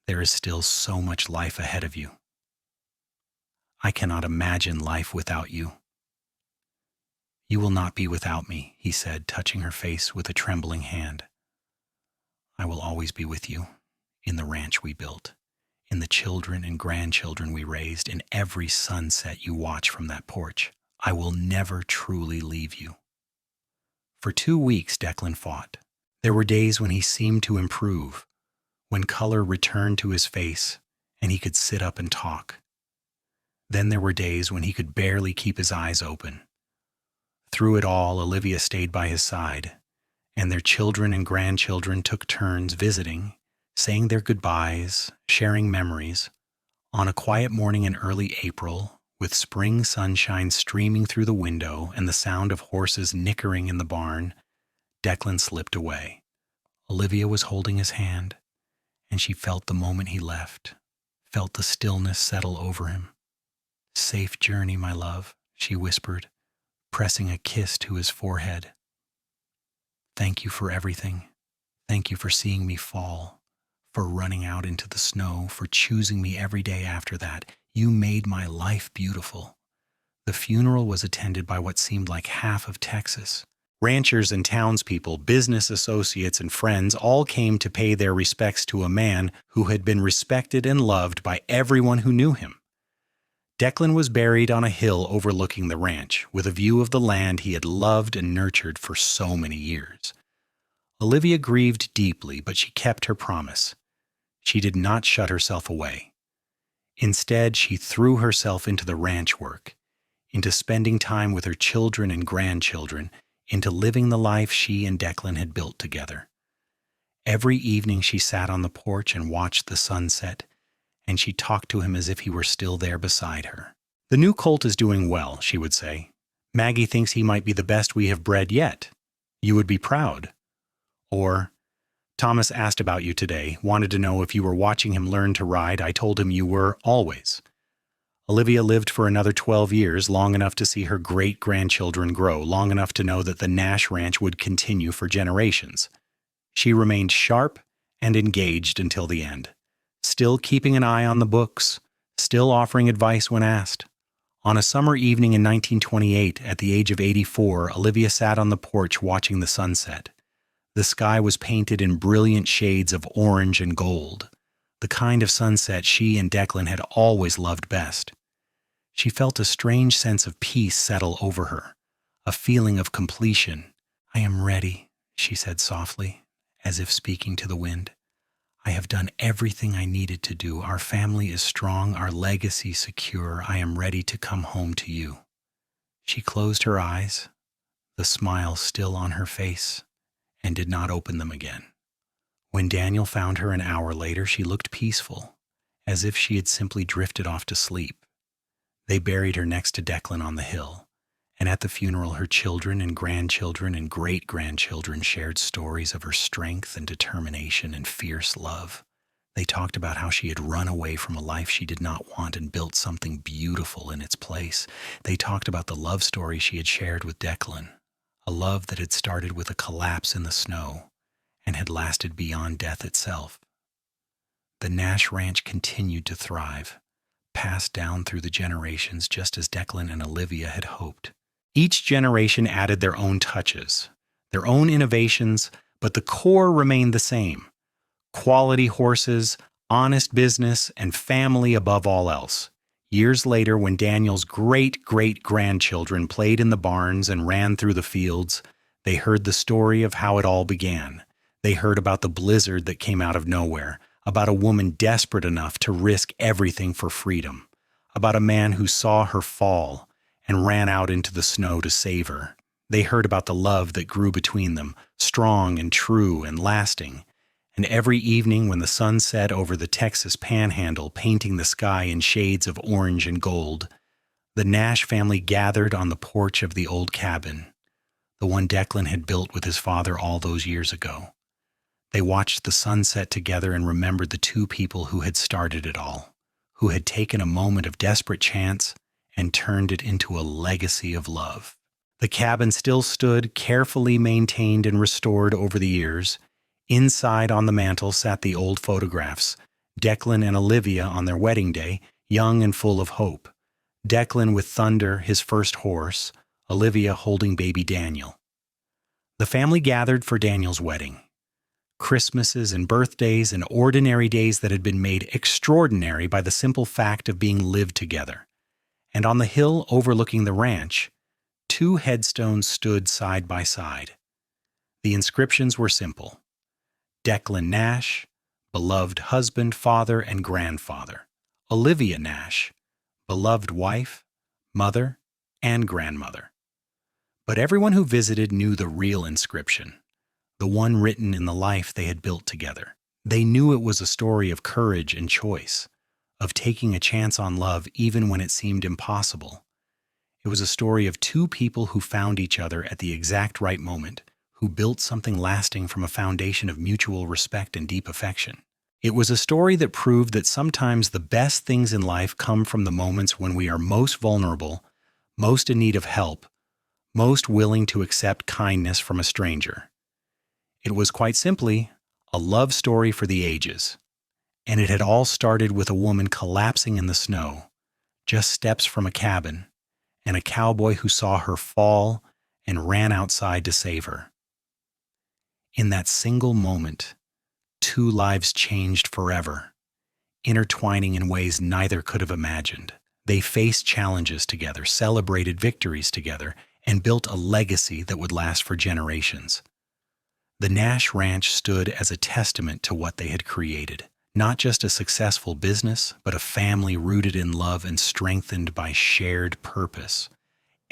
There is still so much life ahead of you. I cannot imagine life without you. You will not be without me, he said, touching her face with a trembling hand. I will always be with you, in the ranch we built, in the children and grandchildren we raised, in every sunset you watch from that porch. I will never truly leave you. For 2 weeks, Declan fought. There were days when he seemed to improve, when color returned to his face and he could sit up and talk. Then there were days when he could barely keep his eyes open. Through it all, Olivia stayed by his side, and their children and grandchildren took turns visiting, saying their goodbyes, sharing memories. On a quiet morning in early April, with spring sunshine streaming through the window and the sound of horses nickering in the barn, Declan slipped away. Olivia was holding his hand, and she felt the moment he left, felt the stillness settle over him. "Safe journey, my love," she whispered, pressing a kiss to his forehead. "Thank you for everything. Thank you for seeing me fall, for running out into the snow, for choosing me every day after that. You made my life beautiful." The funeral was attended by what seemed like half of Texas. Ranchers and townspeople, business associates and friends all came to pay their respects to a man who had been respected and loved by everyone who knew him. Declan was buried on a hill overlooking the ranch, with a view of the land he had loved and nurtured for so many years. Olivia grieved deeply, but she kept her promise. She did not shut herself away. Instead, she threw herself into the ranch work, into spending time with her children and grandchildren, into living the life she and Declan had built together. Every evening she sat on the porch and watched the sunset, and she talked to him as if he were still there beside her. "The new colt is doing well," she would say. "Maggie thinks he might be the best we have bred yet. You would be proud." Or, "Thomas asked about you today, wanted to know if you were watching him learn to ride. I told him you were, always." Olivia lived for another 12 years, long enough to see her great-grandchildren grow, long enough to know that the Nash Ranch would continue for generations. She remained sharp and engaged until the end, still keeping an eye on the books, still offering advice when asked. On a summer evening in 1928, at the age of 84, Olivia sat on the porch watching the sunset. The sky was painted in brilliant shades of orange and gold, the kind of sunset she and Declan had always loved best. She felt a strange sense of peace settle over her, a feeling of completion. "I am ready," she said softly, as if speaking to the wind. "I have done everything I needed to do. Our family is strong, our legacy secure. I am ready to come home to you." She closed her eyes, the smile still on her face, and did not open them again. When Daniel found her an hour later, she looked peaceful, as if she had simply drifted off to sleep. They buried her next to Declan on the hill, and at the funeral her children and grandchildren and great-grandchildren shared stories of her strength and determination and fierce love. They talked about how she had run away from a life she did not want and built something beautiful in its place. They talked about the love story she had shared with Declan, a love that had started with a collapse in the snow and had lasted beyond death itself. The Nash Ranch continued to thrive, passed down through the generations just as Declan and Olivia had hoped. Each generation added their own touches, their own innovations, but the core remained the same. Quality horses, honest business, and family above all else. Years later, when Daniel's great-great-grandchildren played in the barns and ran through the fields, they heard the story of how it all began. They heard about the blizzard that came out of nowhere, about a woman desperate enough to risk everything for freedom, about a man who saw her fall and ran out into the snow to save her. They heard about the love that grew between them, strong and true and lasting. And every evening when the sun set over the Texas Panhandle, painting the sky in shades of orange and gold, the Nash family gathered on the porch of the old cabin, the one Declan had built with his father all those years ago. They watched the sunset together and remembered the two people who had started it all, who had taken a moment of desperate chance and turned it into a legacy of love. The cabin still stood, carefully maintained and restored over the years. Inside on the mantel sat the old photographs, Declan and Olivia on their wedding day, young and full of hope. Declan with Thunder, his first horse, Olivia holding baby Daniel. The family gathered for Daniel's wedding. Christmases and birthdays and ordinary days that had been made extraordinary by the simple fact of being lived together. And on the hill overlooking the ranch, two headstones stood side by side. The inscriptions were simple. Declan Nash, beloved husband, father, and grandfather. Olivia Nash, beloved wife, mother, and grandmother. But everyone who visited knew the real inscription, the one written in the life they had built together. They knew it was a story of courage and choice, of taking a chance on love even when it seemed impossible. It was a story of two people who found each other at the exact right moment, who built something lasting from a foundation of mutual respect and deep affection. It was a story that proved that sometimes the best things in life come from the moments when we are most vulnerable, most in need of help, most willing to accept kindness from a stranger. It was quite simply a love story for the ages, and it had all started with a woman collapsing in the snow, just steps from a cabin, and a cowboy who saw her fall and ran outside to save her. In that single moment, two lives changed forever, intertwining in ways neither could have imagined. They faced challenges together, celebrated victories together, and built a legacy that would last for generations. The Nash Ranch stood as a testament to what they had created. Not just a successful business, but a family rooted in love and strengthened by shared purpose.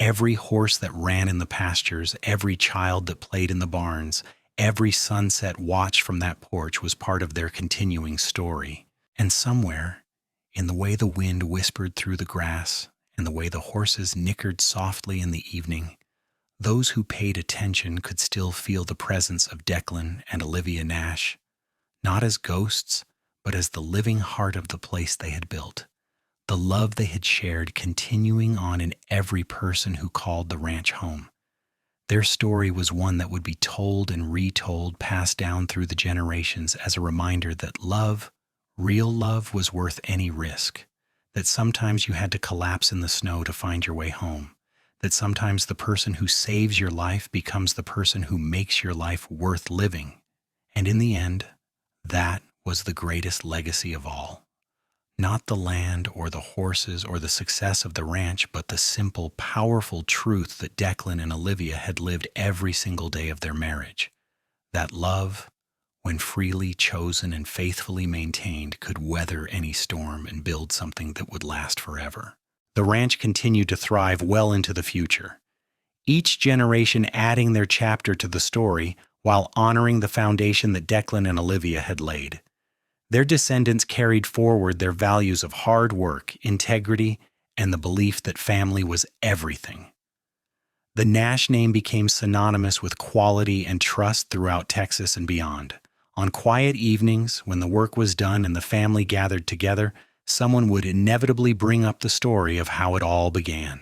Every horse that ran in the pastures, every child that played in the barns, every sunset watched from that porch was part of their continuing story. And somewhere, in the way the wind whispered through the grass and the way the horses nickered softly in the evening, those who paid attention could still feel the presence of Declan and Olivia Nash, not as ghosts, but as the living heart of the place they had built, the love they had shared continuing on in every person who called the ranch home. Their story was one that would be told and retold, passed down through the generations as a reminder that love, real love, was worth any risk, that sometimes you had to collapse in the snow to find your way home, that sometimes the person who saves your life becomes the person who makes your life worth living. And in the end, that was the greatest legacy of all. Not the land or the horses or the success of the ranch, but the simple, powerful truth that Declan and Olivia had lived every single day of their marriage. That love, when freely chosen and faithfully maintained, could weather any storm and build something that would last forever. The ranch continued to thrive well into the future, each generation adding their chapter to the story while honoring the foundation that Declan and Olivia had laid. Their descendants carried forward their values of hard work, integrity, and the belief that family was everything. The Nash name became synonymous with quality and trust throughout Texas and beyond. On quiet evenings, when the work was done and the family gathered together, someone would inevitably bring up the story of how it all began.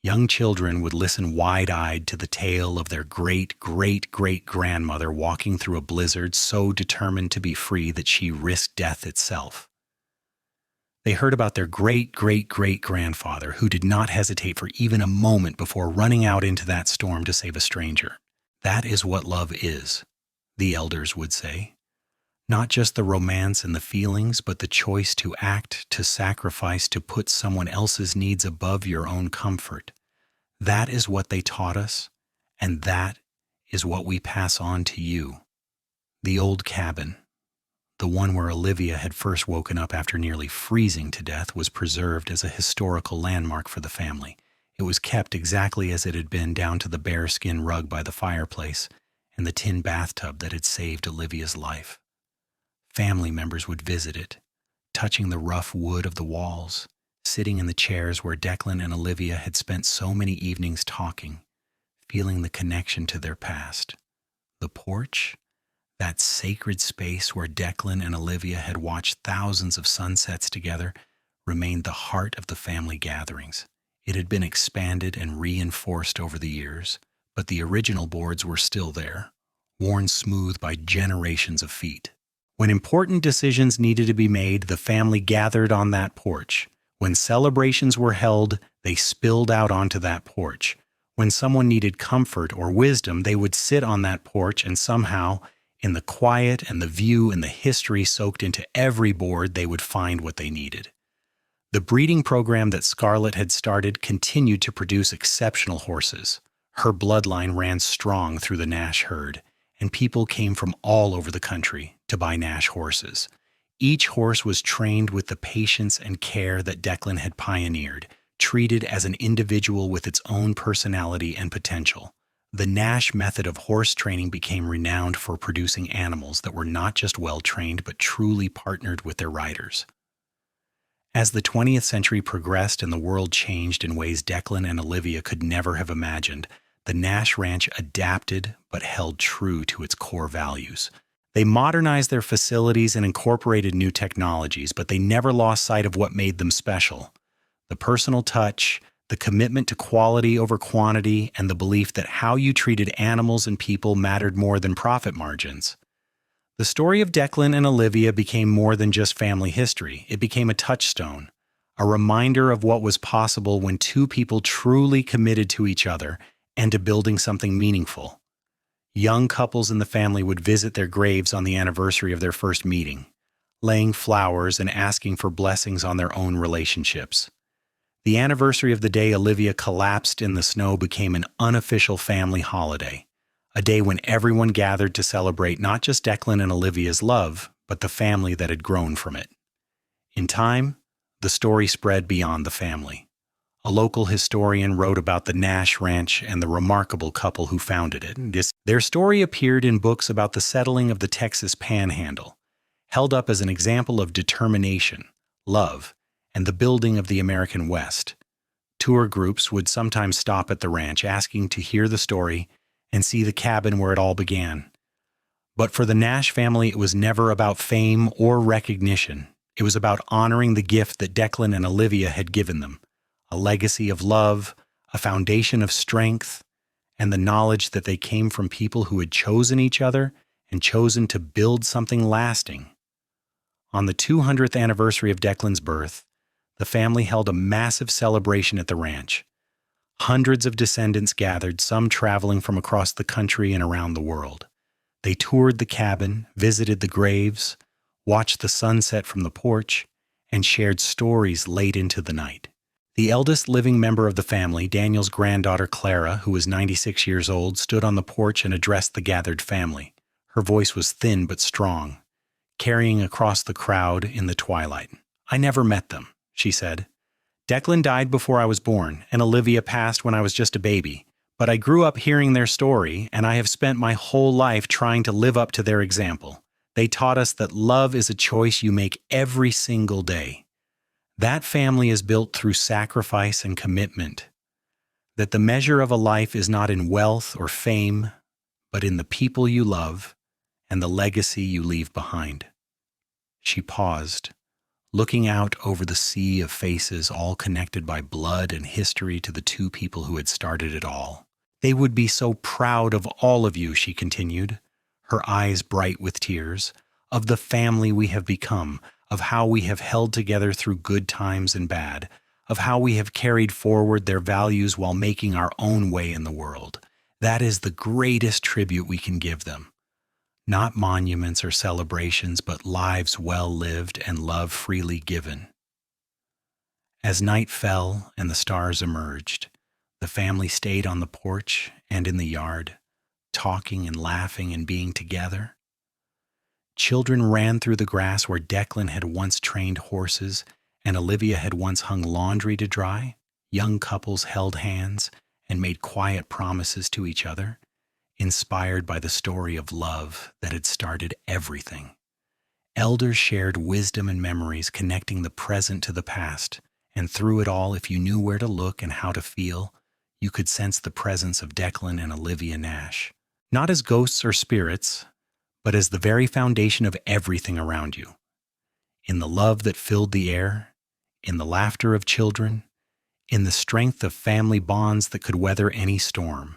Young children would listen wide-eyed to the tale of their great-great-great-grandmother walking through a blizzard so determined to be free that she risked death itself. They heard about their great-great-great-grandfather who did not hesitate for even a moment before running out into that storm to save a stranger. That is what love is, the elders would say. Not just the romance and the feelings, but the choice to act, to sacrifice, to put someone else's needs above your own comfort. That is what they taught us, and that is what we pass on to you. The old cabin, the one where Olivia had first woken up after nearly freezing to death, was preserved as a historical landmark for the family. It was kept exactly as it had been, down to the bearskin rug by the fireplace and the tin bathtub that had saved Olivia's life. Family members would visit it, touching the rough wood of the walls, sitting in the chairs where Declan and Olivia had spent so many evenings talking, feeling the connection to their past. The porch, that sacred space where Declan and Olivia had watched thousands of sunsets together, remained the heart of the family gatherings. It had been expanded and reinforced over the years, but the original boards were still there, worn smooth by generations of feet. When important decisions needed to be made, the family gathered on that porch. When celebrations were held, they spilled out onto that porch. When someone needed comfort or wisdom, they would sit on that porch, and somehow, in the quiet and the view and the history soaked into every board, they would find what they needed. The breeding program that Scarlett had started continued to produce exceptional horses. Her bloodline ran strong through the Nash herd, and people came from all over the country to buy Nash horses. Each horse was trained with the patience and care that Declan had pioneered, treated as an individual with its own personality and potential. The Nash method of horse training became renowned for producing animals that were not just well-trained but truly partnered with their riders. As the 20th century progressed and the world changed in ways Declan and Olivia could never have imagined, the Nash Ranch adapted but held true to its core values. They modernized their facilities and incorporated new technologies, but they never lost sight of what made them special: the personal touch, the commitment to quality over quantity, and the belief that how you treated animals and people mattered more than profit margins. The story of Declan and Olivia became more than just family history. It became a touchstone, a reminder of what was possible when two people truly committed to each other and to building something meaningful. Young couples in the family would visit their graves on the anniversary of their first meeting, laying flowers and asking for blessings on their own relationships. The anniversary of the day Olivia collapsed in the snow became an unofficial family holiday, a day when everyone gathered to celebrate not just Declan and Olivia's love, but the family that had grown from it. In time, the story spread beyond the family. A local historian wrote about the Nash Ranch and the remarkable couple who founded it. Their story appeared in books about the settling of the Texas Panhandle, held up as an example of determination, love, and the building of the American West. Tour groups would sometimes stop at the ranch asking to hear the story and see the cabin where it all began. But for the Nash family, it was never about fame or recognition. It was about honoring the gift that Declan and Olivia had given them: a legacy of love, a foundation of strength, and the knowledge that they came from people who had chosen each other and chosen to build something lasting. On the 200th anniversary of Declan's birth, the family held a massive celebration at the ranch. Hundreds of descendants gathered, some traveling from across the country and around the world. They toured the cabin, visited the graves, watched the sunset from the porch, and shared stories late into the night. The eldest living member of the family, Daniel's granddaughter Clara, who was 96 years old, stood on the porch and addressed the gathered family. Her voice was thin but strong, carrying across the crowd in the twilight. "I never met them," she said. "Declan died before I was born, and Olivia passed when I was just a baby. But I grew up hearing their story, and I have spent my whole life trying to live up to their example. They taught us that love is a choice you make every single day. That family is built through sacrifice and commitment. That the measure of a life is not in wealth or fame, but in the people you love and the legacy you leave behind." She paused, looking out over the sea of faces all connected by blood and history to the two people who had started it all. "They would be so proud of all of you," she continued, her eyes bright with tears, "of the family we have become, of how we have held together through good times and bad, of how we have carried forward their values while making our own way in the world. That is the greatest tribute we can give them. Not monuments or celebrations, but lives well lived and love freely given." As night fell and the stars emerged, the family stayed on the porch and in the yard, talking and laughing and being together. Children ran through the grass where Declan had once trained horses and Olivia had once hung laundry to dry. Young couples held hands and made quiet promises to each other, inspired by the story of love that had started everything. Elders shared wisdom and memories, connecting the present to the past, and through it all, if you knew where to look and how to feel, you could sense the presence of Declan and Olivia Nash. Not as ghosts or spirits, but as the very foundation of everything around you. In the love that filled the air, in the laughter of children, in the strength of family bonds that could weather any storm.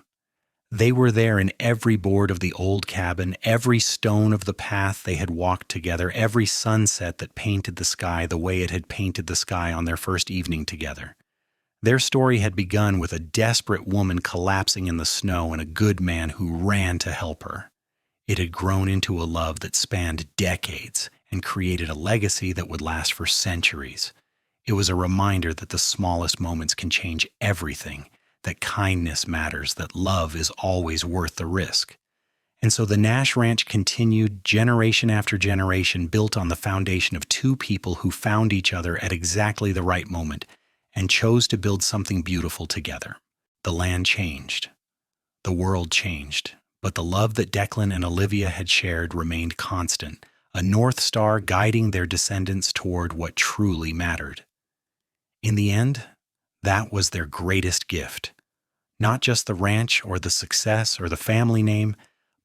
They were there in every board of the old cabin, every stone of the path they had walked together, every sunset that painted the sky the way it had painted the sky on their first evening together. Their story had begun with a desperate woman collapsing in the snow and a good man who ran to help her. It had grown into a love that spanned decades and created a legacy that would last for centuries. It was a reminder that the smallest moments can change everything, that kindness matters, that love is always worth the risk. And so the Nash Ranch continued generation after generation, built on the foundation of two people who found each other at exactly the right moment and chose to build something beautiful together. The land changed. The world changed. But the love that Declan and Olivia had shared remained constant, a North Star guiding their descendants toward what truly mattered. In the end, that was their greatest gift. Not just the ranch or the success or the family name,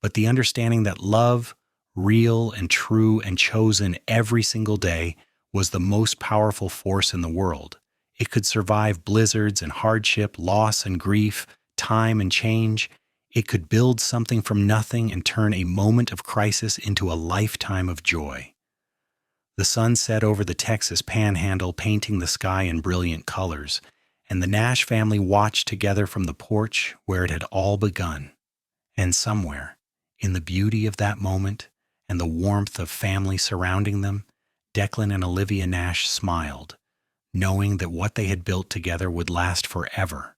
but the understanding that love, real and true and chosen every single day, was the most powerful force in the world. It could survive blizzards and hardship, loss and grief, time and change. It could build something from nothing and turn a moment of crisis into a lifetime of joy. The sun set over the Texas Panhandle, painting the sky in brilliant colors, and the Nash family watched together from the porch where it had all begun. And somewhere, in the beauty of that moment and the warmth of family surrounding them, Declan and Olivia Nash smiled, knowing that what they had built together would last forever,